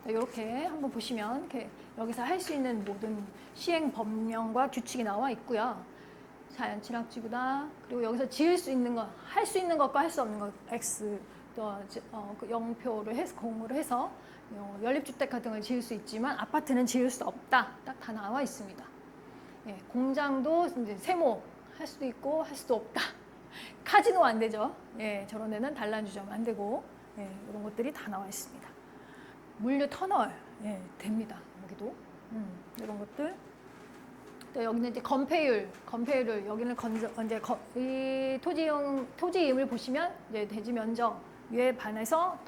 이렇게 한번 보시면 이렇게 여기서 할 수 있는 모든 시행 법령과 규칙이 나와 있고요. 자연취락지구다. 그리고 여기서 지을 수 있는 것, 할 수 있는 것과 할 수 없는 것 X 또 그 0표를 해서 공으로 해서 연립주택 같은 걸 지을 수 있지만 아파트는 지을 수 없다. 딱 다 나와 있습니다. 공장도 이제 세모 할 수도 있고 할 수도 없다. 카지노 안 되죠. 저런 데는 단란주점 안 되고 이런 것들이 다 나와 있습니다. 물류 터널 됩니다. 여기도 이런 것들. 또 여기는 이제 건폐율을 여기는 이제 이 토지임을 보시면 이제 대지 면적에 반해서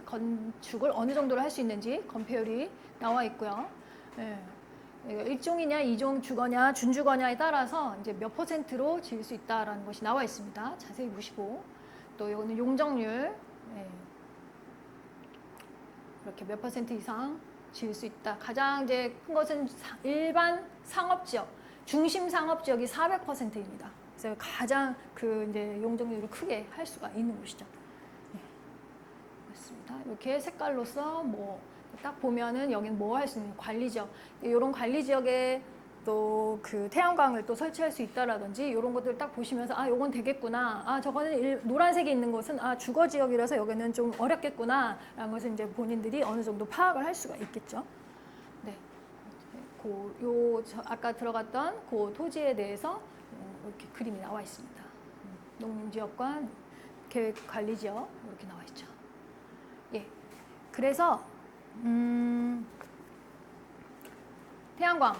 건축을 어느 정도로 할 수 있는지 건폐율이 나와 있고요. 일종이냐, 이종 주거냐, 준주거냐에 따라서 이제 몇 %로 지을 수 있다라는 것이 나와 있습니다. 자세히 보시고 또 여기는 용적률. 이렇게 몇 % 이상 지을 수 있다. 가장 이제 큰 것은 일반 상업지역, 중심 상업지역이 400%입니다. 그래서 가장 그 이제 용적률을 크게 할 수가 있는 곳이죠. 맞습니다. 이렇게 색깔로서 뭐 딱 보면은 여기는 뭐 할 수 있는 관리지역, 이런 관리지역에 또 그 태양광을 또 설치할 수 있다라든지 이런 것들 딱 보시면서 아 요건 되겠구나, 아 저거는 노란색이 있는 곳은 아 주거 지역이라서 여기는 좀 어렵겠구나 라는 것을 이제 본인들이 어느 정도 파악을 할 수가 있겠죠. 네, 아까 들어갔던 그 토지에 대해서 이렇게 그림이 나와 있습니다. 농림지역과 계획관리지역 이렇게 나와 있죠. 그래서 태양광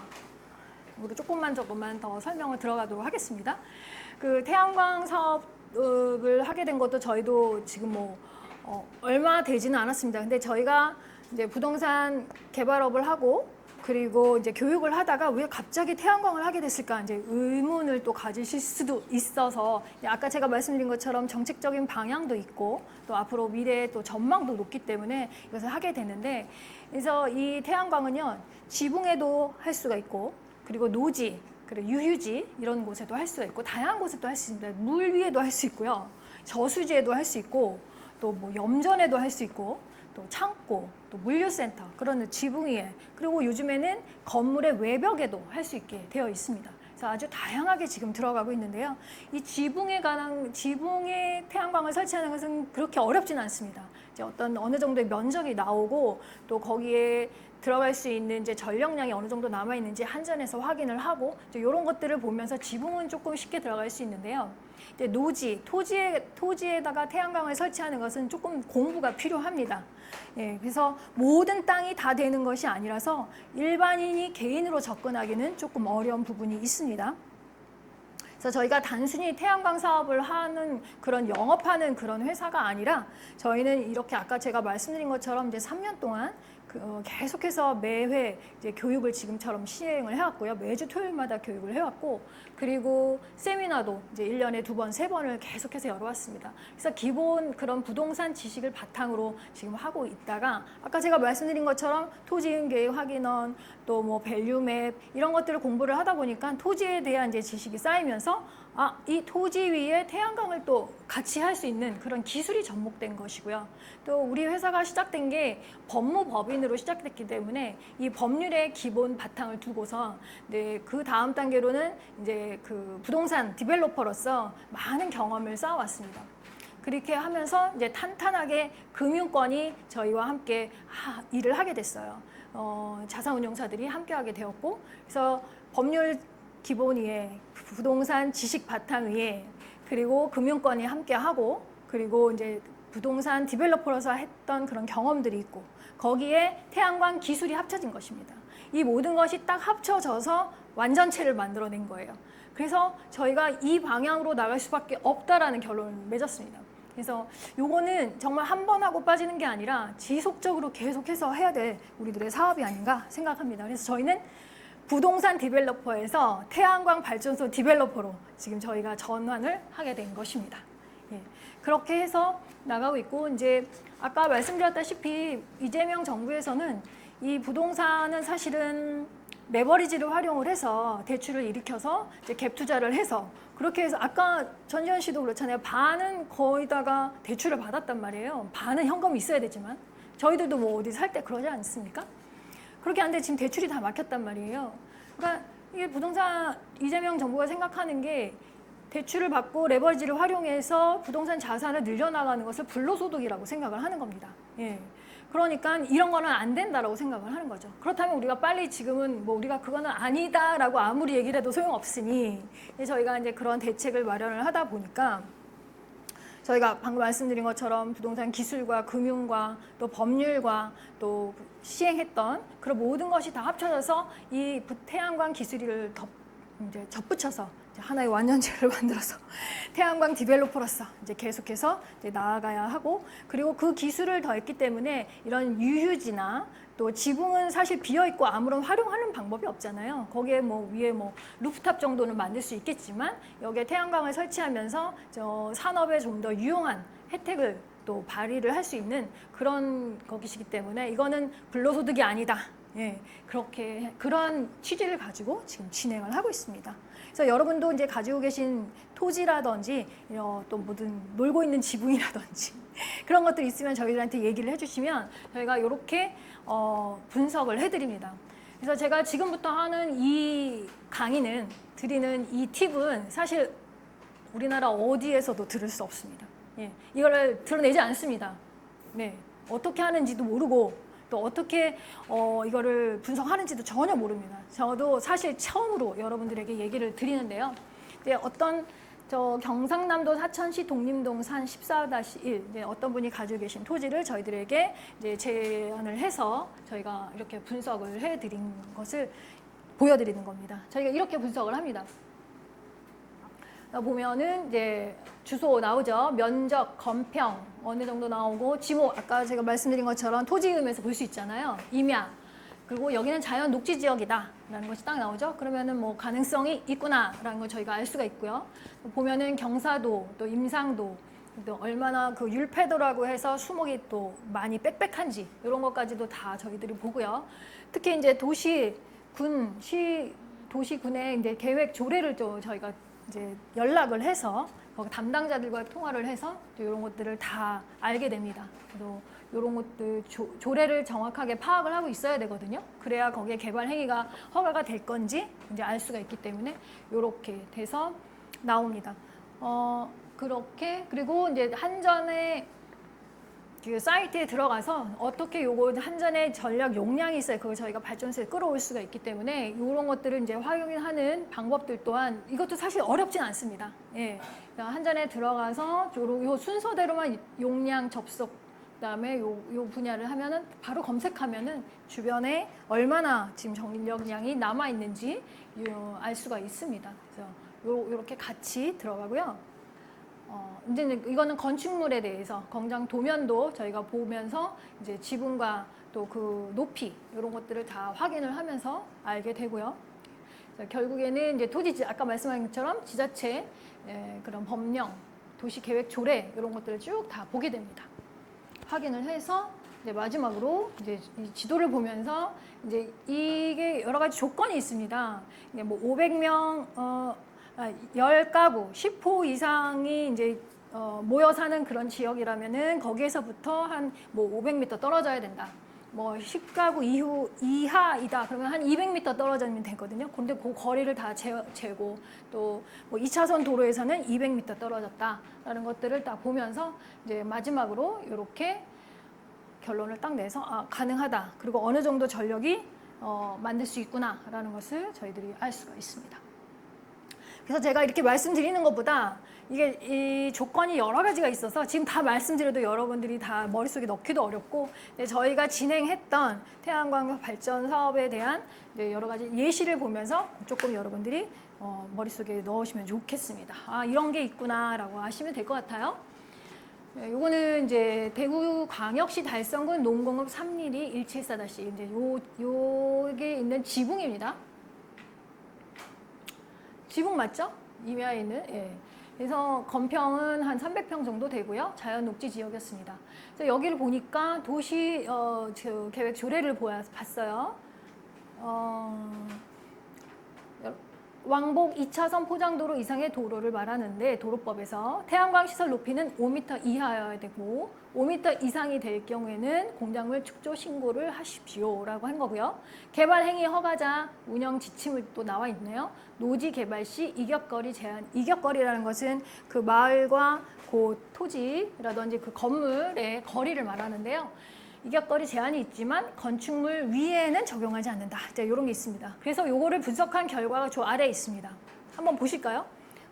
으로 조금만 더 설명을 들어가도록 하겠습니다. 그 태양광 사업을 하게 된 것도 저희도 지금 뭐 얼마 되지는 않았습니다. 근데 저희가 이제 부동산 개발업을 하고 그리고 이제 교육을 하다가 왜 갑자기 태양광을 하게 됐을까 이제 의문을 또 가지실 수도 있어서 아까 제가 말씀드린 것처럼 정책적인 방향도 있고 또 앞으로 미래의 또 전망도 높기 때문에 이것을 하게 되는데 그래서 이 태양광은요 지붕에도 할 수가 있고 그리고 노지 그리고 유휴지 이런 곳에도 할 수가 있고 다양한 곳에도 할 수 있습니다. 물 위에도 할 수 있고요 저수지에도 할 수 있고 또 뭐 염전에도 할 수 있고 또 창고, 또 물류센터, 그런 지붕 위에 그리고 요즘에는 건물의 외벽에도 할 수 있게 되어 있습니다. 그래서 아주 다양하게 지금 들어가고 있는데요. 이 지붕에 태양광을 설치하는 것은 그렇게 어렵지는 않습니다. 이제 어느 정도의 면적이 나오고 또 거기에 들어갈 수 있는 이제 전력량이 어느 정도 남아 있는지 한전에서 확인을 하고 이런 것들을 보면서 지붕은 조금 쉽게 들어갈 수 있는데요. 이제 토지에다가 태양광을 설치하는 것은 조금 공부가 필요합니다. 예, 그래서 모든 땅이 다 되는 것이 아니라서 일반인이 개인으로 접근하기는 조금 어려운 부분이 있습니다. 그래서 저희가 단순히 태양광 사업을 하는 영업하는 그런 회사가 아니라 저희는 이렇게 아까 제가 말씀드린 것처럼 이제 3년 동안 계속해서 매회 이제 교육을 지금처럼 시행을 해왔고요. 매주 토요일마다 교육을 해왔고, 그리고 세미나도 이제 1년에 2번, 3번을 계속해서 열어왔습니다. 그래서 기본 그런 부동산 지식을 바탕으로 지금 하고 있다가, 아까 제가 말씀드린 것처럼 토지인계획 확인원, 또 뭐 밸류맵 이런 것들을 공부를 하다 보니까 토지에 대한 이제 지식이 쌓이면서 이 토지 위에 태양광을 또 같이 할 수 있는 그런 기술이 접목된 것이고요. 또 우리 회사가 시작된 게 법무법인으로 시작됐기 때문에 이 법률의 기본 바탕을 두고서 그 다음 단계로는 이제 그 부동산 디벨로퍼로서 많은 경험을 쌓아왔습니다. 그렇게 하면서 이제 탄탄하게 금융권이 저희와 함께 일을 하게 됐어요. 자산운용사들이 함께하게 되었고, 그래서 법률 기본 위에 부동산 지식 바탕 위에 그리고 금융권이 함께하고 그리고 이제 부동산 디벨로퍼로서 했던 그런 경험들이 있고 거기에 태양광 기술이 합쳐진 것입니다. 이 모든 것이 딱 합쳐져서 완전체를 만들어낸 거예요. 그래서 저희가 이 방향으로 나갈 수밖에 없다라는 결론을 맺었습니다. 그래서 요거는 정말 한 번 하고 빠지는 게 아니라 지속적으로 계속해서 해야 될 우리들의 사업이 아닌가 생각합니다. 그래서 저희는 부동산 디벨로퍼에서 태양광 발전소 디벨로퍼로 지금 저희가 전환을 하게 된 것입니다. 예, 그렇게 해서 나가고 있고, 이제 아까 말씀드렸다시피 이재명 정부에서는 이 부동산은 사실은 레버리지를 활용을 해서 대출을 일으켜서 이제 갭 투자를 해서 그렇게 해서 아까 전지현 씨도 그렇잖아요. 반은 거의다가 대출을 받았단 말이에요. 반은 현금이 있어야 되지만 저희들도 뭐 어디 살 때 그러지 않습니까? 그렇게 하는데 지금 대출이 다 막혔단 말이에요. 그러니까 이게 부동산 이재명 정부가 생각하는 게 대출을 받고 레버리지를 활용해서 부동산 자산을 늘려나가는 것을 불로소득이라고 생각을 하는 겁니다. 예. 그러니까 이런 거는 안 된다라고 생각을 하는 거죠. 그렇다면 우리가 빨리 지금은 뭐 우리가 그거는 아니다라고 아무리 얘기를 해도 소용없으니 저희가 이제 그런 대책을 마련을 하다 보니까 저희가 방금 말씀드린 것처럼 부동산 기술과 금융과 또 법률과 또 시행했던 그런 모든 것이 다 합쳐져서 이 태양광 기술을 이제 접붙여서 이제 하나의 완전체를 만들어서 태양광 디벨로퍼로서 이제 계속해서 이제 나아가야 하고, 그리고 그 기술을 더했기 때문에 이런 유휴지나 또 지붕은 사실 비어 있고 아무런 활용하는 방법이 없잖아요. 거기에 뭐 위에 뭐 루프탑 정도는 만들 수 있겠지만 여기에 태양광을 설치하면서 산업에 좀 더 유용한 혜택을 또 발휘를 할 수 있는 그런 것이기 때문에 이거는 불로소득이 아니다. 예, 그런 취지를 가지고 지금 진행을 하고 있습니다. 그래서 여러분도 이제 가지고 계신 토지라든지 또 모든 놀고 있는 지붕이라든지 그런 것들이 있으면 저희들한테 얘기를 해주시면 저희가 이렇게 분석을 해드립니다. 그래서 제가 지금부터 하는 이 강의는 드리는 이 팁은 사실 우리나라 어디에서도 들을 수 없습니다. 예, 이거를 드러내지 않습니다. 네, 어떻게 하는지도 모르고 또 어떻게 이거를 분석하는지도 전혀 모릅니다. 저도 사실 처음으로 여러분들에게 얘기를 드리는데요. 어떤 경상남도 사천시 독림동 산 14-1 어떤 분이 가지고 계신 토지를 저희들에게 이제 제안을 해서 저희가 이렇게 분석을 해드린 것을 보여드리는 겁니다. 저희가 이렇게 분석을 합니다. 보면은 이제 주소 나오죠. 면적, 건평 어느 정도 나오고 지목 아까 제가 말씀드린 것처럼 토지 이름에서 볼 수 있잖아요. 임야, 그리고 여기는 자연 녹지 지역이다라는 것이 딱 나오죠. 그러면은 뭐 가능성이 있구나라는 걸 저희가 알 수가 있고요. 보면은 경사도 또 임상도 또 얼마나 그 율패도라고 해서 수목이 또 많이 빽빽한지 이런 것까지도 다 저희들이 보고요. 특히 이제 도시군의 이제 계획 조례를 또 저희가 이제 연락을 해서 거기 담당자들과 통화를 해서 또 이런 것들을 다 알게 됩니다. 그래서 이런 것들 조례를 정확하게 파악을 하고 있어야 되거든요. 그래야 거기에 개발 행위가 허가가 될 건지 이제 알 수가 있기 때문에 이렇게 돼서 나옵니다. 그렇게 그리고 이제 한전의 그 사이트에 들어가서 어떻게 요거 한전의 전략 용량이 있어요. 그걸 저희가 발전소에 끌어올 수가 있기 때문에 이런 것들을 이제 활용하는 방법들 또한 이것도 사실 어렵진 않습니다. 예. 한전에 들어가서 요 순서대로만 용량 접속 그다음에 요 분야를 하면은 바로 검색하면은 주변에 얼마나 지금 전력량이 남아 있는지 알 수가 있습니다. 그래서 요렇게 같이 들어가고요. 이제 이거는 건축물에 대해서 공장 도면도 저희가 보면서 이제 지붕과 또 그 높이 이런 것들을 다 확인을 하면서 알게 되고요. 결국에는 이제 아까 말씀하신 것처럼 지자체 그런 법령, 도시계획 조례 이런 것들을 쭉 다 보게 됩니다. 확인을 해서 이제 마지막으로 이제 이 지도를 보면서 이제 이게 여러 가지 조건이 있습니다. 이게 뭐 500명 10가구, 10호 이상이 이제 모여 사는 그런 지역이라면은 거기에서부터 한 뭐 500m 떨어져야 된다. 뭐 10가구 이하이다. 그러면 한 200m 떨어지면 되거든요. 근데 그 거리를 다 재고 또 뭐 2차선 도로에서는 200m 떨어졌다라는 것들을 딱 보면서 이제 마지막으로 이렇게 결론을 딱 내서 가능하다. 그리고 어느 정도 전력이 만들 수 있구나라는 것을 저희들이 알 수가 있습니다. 그래서 제가 이렇게 말씀드리는 것보다 이게 이 조건이 여러 가지가 있어서 지금 다 말씀드려도 여러분들이 다 머릿속에 넣기도 어렵고 저희가 진행했던 태양광 발전 사업에 대한 여러 가지 예시를 보면서 조금 여러분들이 머릿속에 넣으시면 좋겠습니다. 이런 게 있구나라고 아시면 될 것 같아요. 요거는 이제 대구광역시 달성군 농공업 312 174-1 이제 요게 있는 지붕입니다. 지붕 맞죠? 임야에 있는. 예. 그래서 건평은 한 300평 정도 되고요. 자연 녹지 지역이었습니다. 그래서 여기를 보니까 도시 계획 조례를 봤어요. 왕복 2차선 포장도로 이상의 도로를 말하는데 도로법에서 태양광 시설 높이는 5m 이하여야 되고 5m 이상이 될 경우에는 공작물 축조 신고를 하십시오라고 한 거고요. 개발 행위 허가자 운영 지침을 또 나와 있네요. 노지 개발 시 이격거리 제한. 이격거리라는 것은 그 마을과 그 토지라든지 그 건물의 거리를 말하는데요. 이격거리 제한이 있지만 건축물 위에는 적용하지 않는다. 이런 게 있습니다. 그래서 요거를 분석한 결과가 저 아래에 있습니다. 한번 보실까요?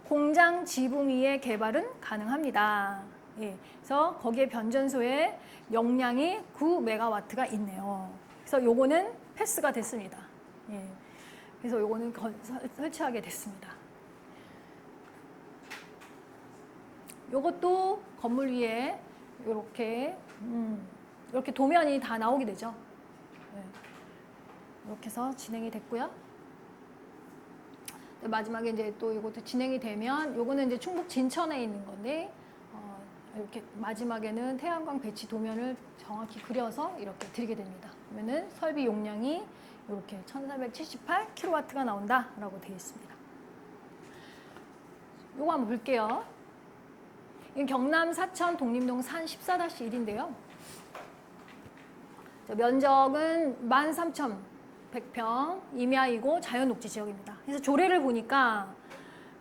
공장 지붕 위의 개발은 가능합니다. 예, 그래서 거기에 변전소의 용량이 9메가와트가 있네요. 그래서 요거는 패스가 됐습니다. 예, 그래서 요거는 설치하게 됐습니다. 요것도 건물 위에 이렇게 도면이 다 나오게 되죠. 이렇게 해서 진행이 됐고요. 마지막에 이제 또 이것도 진행이 되면 요거는 이제 충북 진천에 있는 건데 이렇게 마지막에는 태양광 배치 도면을 정확히 그려서 이렇게 드리게 됩니다. 그러면은 설비 용량이 이렇게 1478kW가 나온다라고 되어 있습니다. 요거 한번 볼게요. 이 경남 사천 독림동 산 14-1인데요. 면적은 13,100평 임야이고 자연 녹지 지역입니다. 그래서 조례를 보니까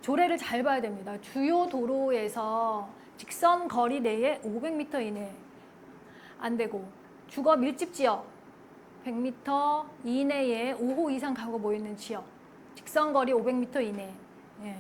조례를 잘 봐야 됩니다. 주요 도로에서 직선 거리 내에 500m 이내 안 되고 주거 밀집 지역 100m 이내에 5호 이상 가구 모이는 지역 직선 거리 500m 이내. 예.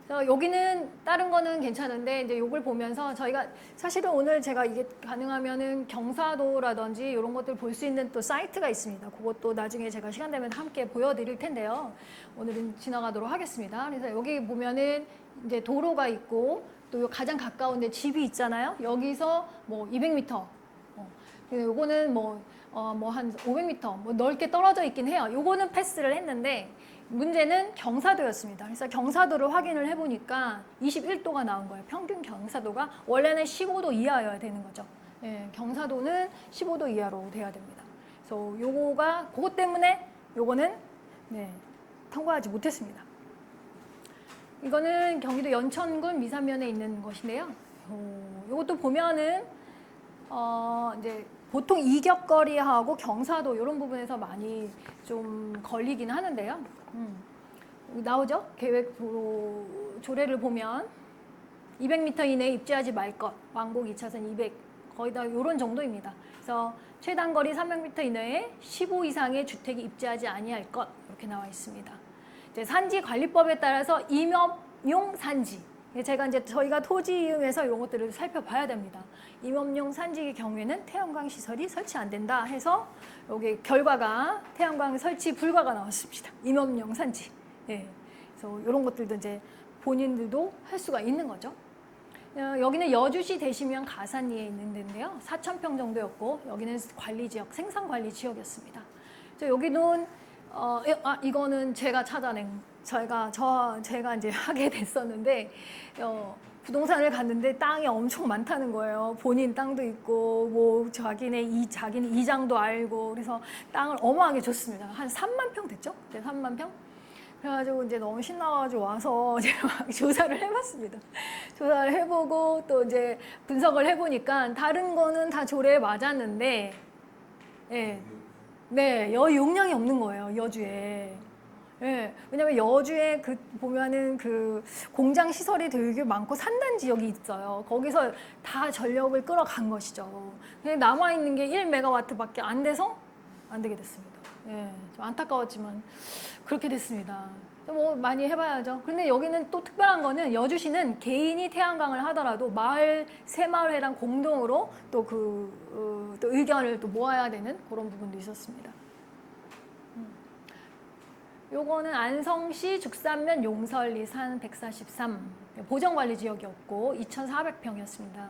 그래서 여기는 다른 거는 괜찮은데 이제 요걸 보면서 저희가 사실은 오늘 제가 이게 가능하면은 경사도라든지 이런 것들 볼 수 있는 또 사이트가 있습니다. 그것도 나중에 제가 시간 되면 함께 보여드릴 텐데요. 오늘은 지나가도록 하겠습니다. 그래서 여기 보면은 이제 도로가 있고 또 가장 가까운데 집이 있잖아요. 여기서 뭐 200m 요거는 한 500m 뭐 넓게 떨어져 있긴 해요. 요거는 패스를 했는데 문제는 경사도였습니다. 그래서 경사도를 확인을 해보니까 21도가 나온 거예요. 평균 경사도가 원래는 15도 이하여야 되는 거죠. 예, 경사도는 15도 이하로 돼야 됩니다. 그래서 그것 때문에 요거는 통과하지 못했습니다. 이거는 경기도 연천군 미산면에 있는 것인데요. 요것도 보면은 이제 보통 이격거리하고 경사도 이런 부분에서 많이 좀 걸리긴 하는데요. 나오죠? 계획 도로 조례를 보면 200m 이내에 입지하지 말 것, 왕복 2차선 200, 거의 다 이런 정도입니다. 그래서 최단거리 300m 이내에 15 이상의 주택이 입지하지 아니할 것 이렇게 나와 있습니다. 이제 산지관리법에 따라서 임업용 산지, 저희가 토지 이용해서 이런 것들을 살펴봐야 됩니다. 임업용 산지의 경우에는 태양광 시설이 설치 안 된다 해서 여기 결과가 태양광 설치 불가가 나왔습니다. 임업용 산지. 예. 그래서 이런 것들도 이제 본인들도 할 수가 있는 거죠. 여기는 여주시 대시면 가산리에 있는 데인데요. 4,000평 정도였고 여기는 관리지역, 생산관리지역이었습니다. 여기는 이거는 제가 찾아낸 제가 이제 하게 됐었는데 부동산을 갔는데 땅이 엄청 많다는 거예요. 본인 땅도 있고 뭐 자기는 이장도 알고 그래서 땅을 어마하게 줬습니다. 한 3만 평 됐죠? 네, 3만 평. 그래가지고 이제 너무 신나가지고 와서 제가 막 조사를 해봤습니다. 조사를 해보고 또 이제 분석을 해보니까 다른 거는 다 조례에 맞았는데, 용량이 없는 거예요, 여주에. 예, 왜냐면 여주에 보면은 공장 시설이 되게 많고 산단 지역이 있어요. 거기서 다 전력을 끌어간 것이죠. 근데 남아있는 게 1메가와트밖에 안 돼서 안 되게 됐습니다. 예, 좀 안타까웠지만 그렇게 됐습니다. 뭐 많이 해봐야죠. 근데 여기는 또 특별한 거는 여주시는 개인이 태양광을 하더라도 새마을회랑 공동으로 또 또 의견을 또 모아야 되는 그런 부분도 있었습니다. 요거는 안성시 죽산면 용설리 산 143 보정관리지역이었고 2,400평이었습니다.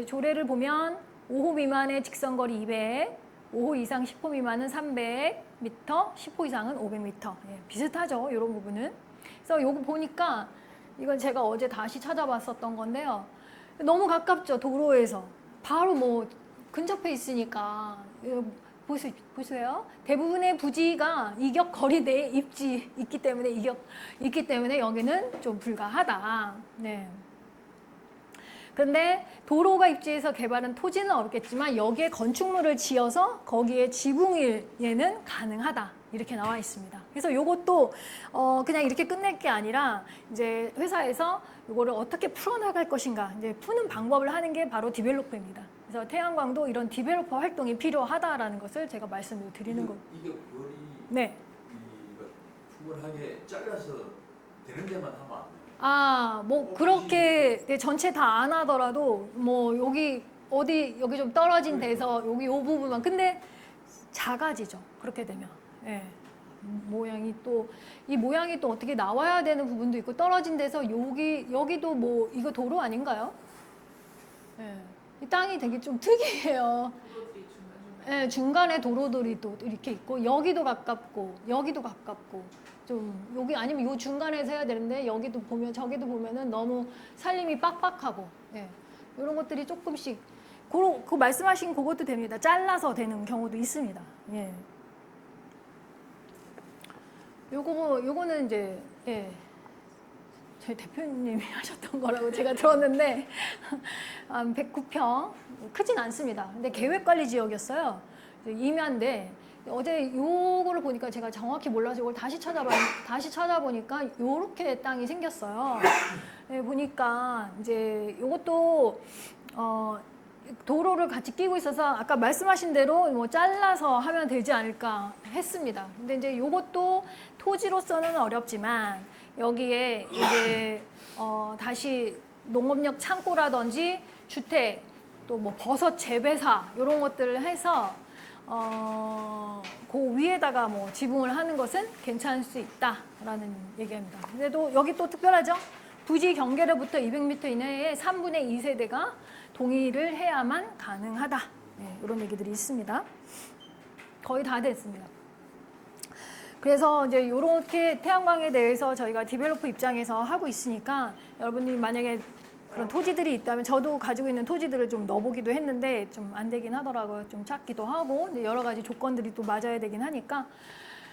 조례를 보면 5호 미만의 직선거리 200, 5호 이상 10호 미만은 300m, 10호 이상은 500m. 비슷하죠, 이런 부분은. 그래서 요거 보니까 이건 제가 어제 다시 찾아봤었던 건데요. 너무 가깝죠, 도로에서. 바로 뭐 근접해 있으니까. 보세요. 대부분의 부지가 이격 거리 내에 있기 때문에 여기는 좀 불가하다. 네. 근데 도로가 입지해서 개발한 토지는 어렵겠지만 여기에 건축물을 지어서 거기에 지붕에는 가능하다. 이렇게 나와 있습니다. 그래서 요것도 그냥 이렇게 끝낼 게 아니라 이제 회사에서 요거를 어떻게 풀어나갈 것인가 이제 푸는 방법을 하는 게 바로 디벨로퍼입니다. 그래서 태양광도 이런 디벨로퍼 활동이 필요하다라는 것을 제가 말씀을 드리는 거예요. 이게 거리 네. 충분하게 잘라서 되는 데만 하면 안 돼요. 뭐 그렇게 전체 다 안 하더라도 뭐 여기 좀 떨어진 데서 여기 요 부분만 근데 작아지죠. 그렇게 되면. 예. 이 모양이 또 어떻게 나와야 되는 부분도 있고 떨어진 데서 여기도 뭐 이거 도로 아닌가요? 예. 이 땅이 되게 좀 특이해요. 예, 중간에 도로들이 또 이렇게 있고 여기도 가깝고 좀 여기 아니면 요 중간에서 해야 되는데 여기도 보면 저기도 보면은 너무 살림이 빡빡하고 이런 것들이 조금씩 그 말씀하신 그것도 됩니다. 잘라서 되는 경우도 있습니다. 예. 요거는 이제 저희 대표님이 하셨던 거라고 제가 들었는데 109평 크진 않습니다. 근데 계획관리지역이었어요. 임야인데 어제 요거를 보니까 제가 정확히 몰라서 이걸 다시 찾아보니까 요렇게 땅이 생겼어요. 보니까 이제 요것도 도로를 같이 끼고 있어서 아까 말씀하신 대로 뭐 잘라서 하면 되지 않을까 했습니다. 근데 이제 요것도 토지로서는 어렵지만 여기에 이제 다시 농업용 창고라든지 주택 또 뭐 버섯 재배사 이런 것들을 해서 그 위에다가 뭐 지붕을 하는 것은 괜찮을 수 있다라는 얘기입니다. 근데도 여기 또 특별하죠? 부지 경계로부터 200m 이내에 3분의 2세대가 동의를 해야만 가능하다. 네, 이런 얘기들이 있습니다. 거의 다 됐습니다. 그래서 이제 이렇게 태양광에 대해서 저희가 디벨로퍼 입장에서 하고 있으니까 여러분들이 만약에 그런 토지들이 있다면 저도 가지고 있는 토지들을 좀 넣어보기도 했는데 좀 안 되긴 하더라고요. 좀 작기도 하고 여러 가지 조건들이 또 맞아야 되긴 하니까.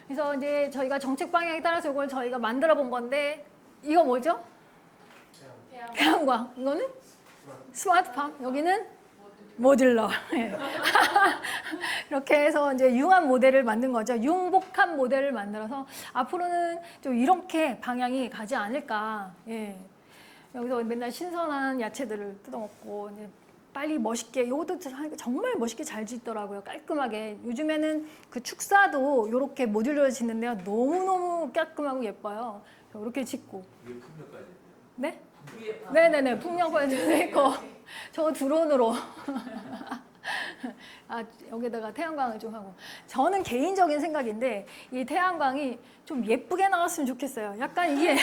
그래서 이제 저희가 정책 방향에 따라서 이걸 저희가 만들어 본 건데 이거 뭐죠? 태양광. 이거는 스마트팜. 여기는 모듈러. 이렇게 해서 이제 융합 모델을 만든 거죠. 융복합 모델을 만들어서 앞으로는 좀 이렇게 방향이 가지 않을까. 예. 여기서 맨날 신선한 야채들을 뜯어먹고 이제 빨리 멋있게 이것도 정말 멋있게 잘 짓더라고요. 깔끔하게. 요즘에는 그 축사도 이렇게 모듈러로 짓는데요. 너무너무 깔끔하고 예뻐요. 이렇게 짓고. 위에 풍력까지. 네? 네네네. 풍력까지도 있고. 저 드론으로. 아, 여기다가 태양광을 좀 하고. 저는 개인적인 생각인데 이 태양광이 좀 예쁘게 나왔으면 좋겠어요. 약간 이게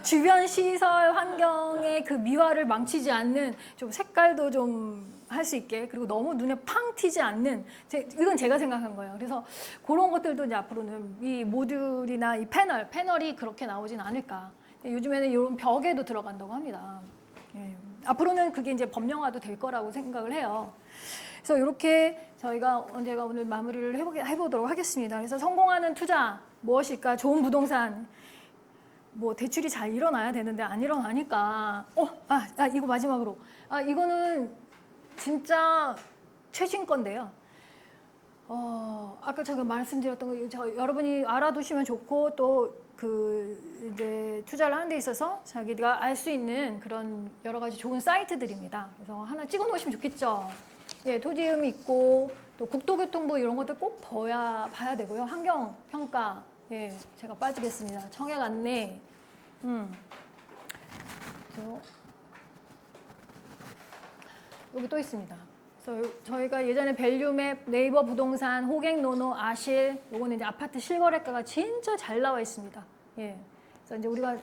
주변 시설 환경의 그 미화를 망치지 않는 좀 색깔도 좀 할 수 있게 그리고 너무 눈에 팡 튀지 않는 이건 제가 생각한 거예요. 그래서 그런 것들도 이제 앞으로는 이 모듈이나 이 패널이 그렇게 나오진 않을까. 요즘에는 이런 벽에도 들어간다고 합니다. 예. 앞으로는 그게 이제 법령화도 될 거라고 생각을 해요. 그래서 이렇게 제가 오늘 마무리를 해보도록 하겠습니다. 그래서 성공하는 투자 무엇일까? 좋은 부동산. 뭐 대출이 잘 일어나야 되는데 안 일어나니까. 이거 마지막으로. 이거는 진짜 최신 건데요. 아까 제가 말씀드렸던 거 여러분이 알아두시면 좋고 또 이제 투자를 하는 데 있어서 자기가 알 수 있는 그런 여러 가지 좋은 사이트들입니다. 그래서 하나 찍어 놓으시면 좋겠죠. 예, 토지음 있고 또 국토교통부 이런 것들 꼭 봐야 되고요. 환경 평가. 예, 제가 빠지겠습니다. 청약 안내. 여기 또 있습니다. 그래서 저희가 예전에 밸류맵, 네이버 부동산, 호갱노노, 아실, 요거는 이제 아파트 실거래가가 진짜 잘 나와 있습니다. 예. 그래서 이제 우리가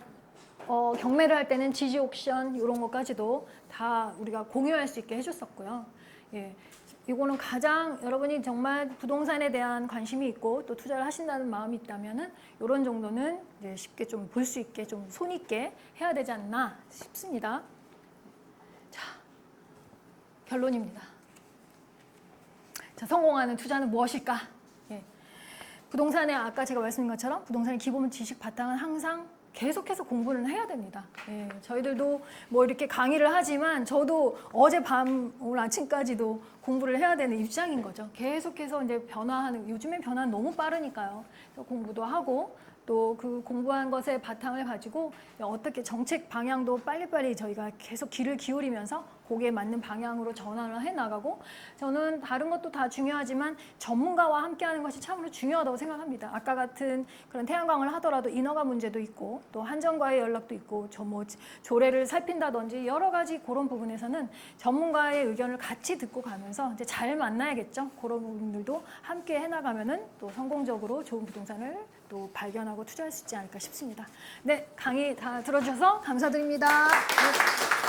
경매를 할 때는 지지 옥션 이런 것까지도 다 우리가 공유할 수 있게 해줬었고요. 예. 이거는 가장 여러분이 정말 부동산에 대한 관심이 있고 또 투자를 하신다는 마음이 있다면은 이런 정도는 이제 쉽게 좀 볼 수 있게 좀 손 있게 해야 되지 않나 싶습니다. 자, 결론입니다. 자, 성공하는 투자는 무엇일까? 예. 부동산에 아까 제가 말씀드린 것처럼 부동산의 기본 지식 바탕은 항상 계속해서 공부는 해야 됩니다. 예, 저희들도 뭐 이렇게 강의를 하지만 저도 어젯밤 오늘 아침까지도 공부를 해야 되는 입장인 거죠. 계속해서 이제 변화하는 요즘엔 변화는 너무 빠르니까요. 그래서 공부도 하고 또 그 공부한 것의 바탕을 가지고 어떻게 정책 방향도 빨리빨리 저희가 계속 귀를 기울이면서 거기에 맞는 방향으로 전환을 해 나가고 저는 다른 것도 다 중요하지만 전문가와 함께하는 것이 참으로 중요하다고 생각합니다. 아까 같은 그런 태양광을 하더라도 인허가 문제도 있고 또 한전과의 연락도 있고 뭐 조례를 살핀다든지 여러 가지 그런 부분에서는 전문가의 의견을 같이 듣고 가면서 이제 잘 만나야겠죠. 그런 부분들도 함께 해나가면은 또 성공적으로 좋은 부동산을 또 발견하고 투자할 수 있지 않을까 싶습니다. 네, 강의 다 들어주셔서 감사드립니다. 네.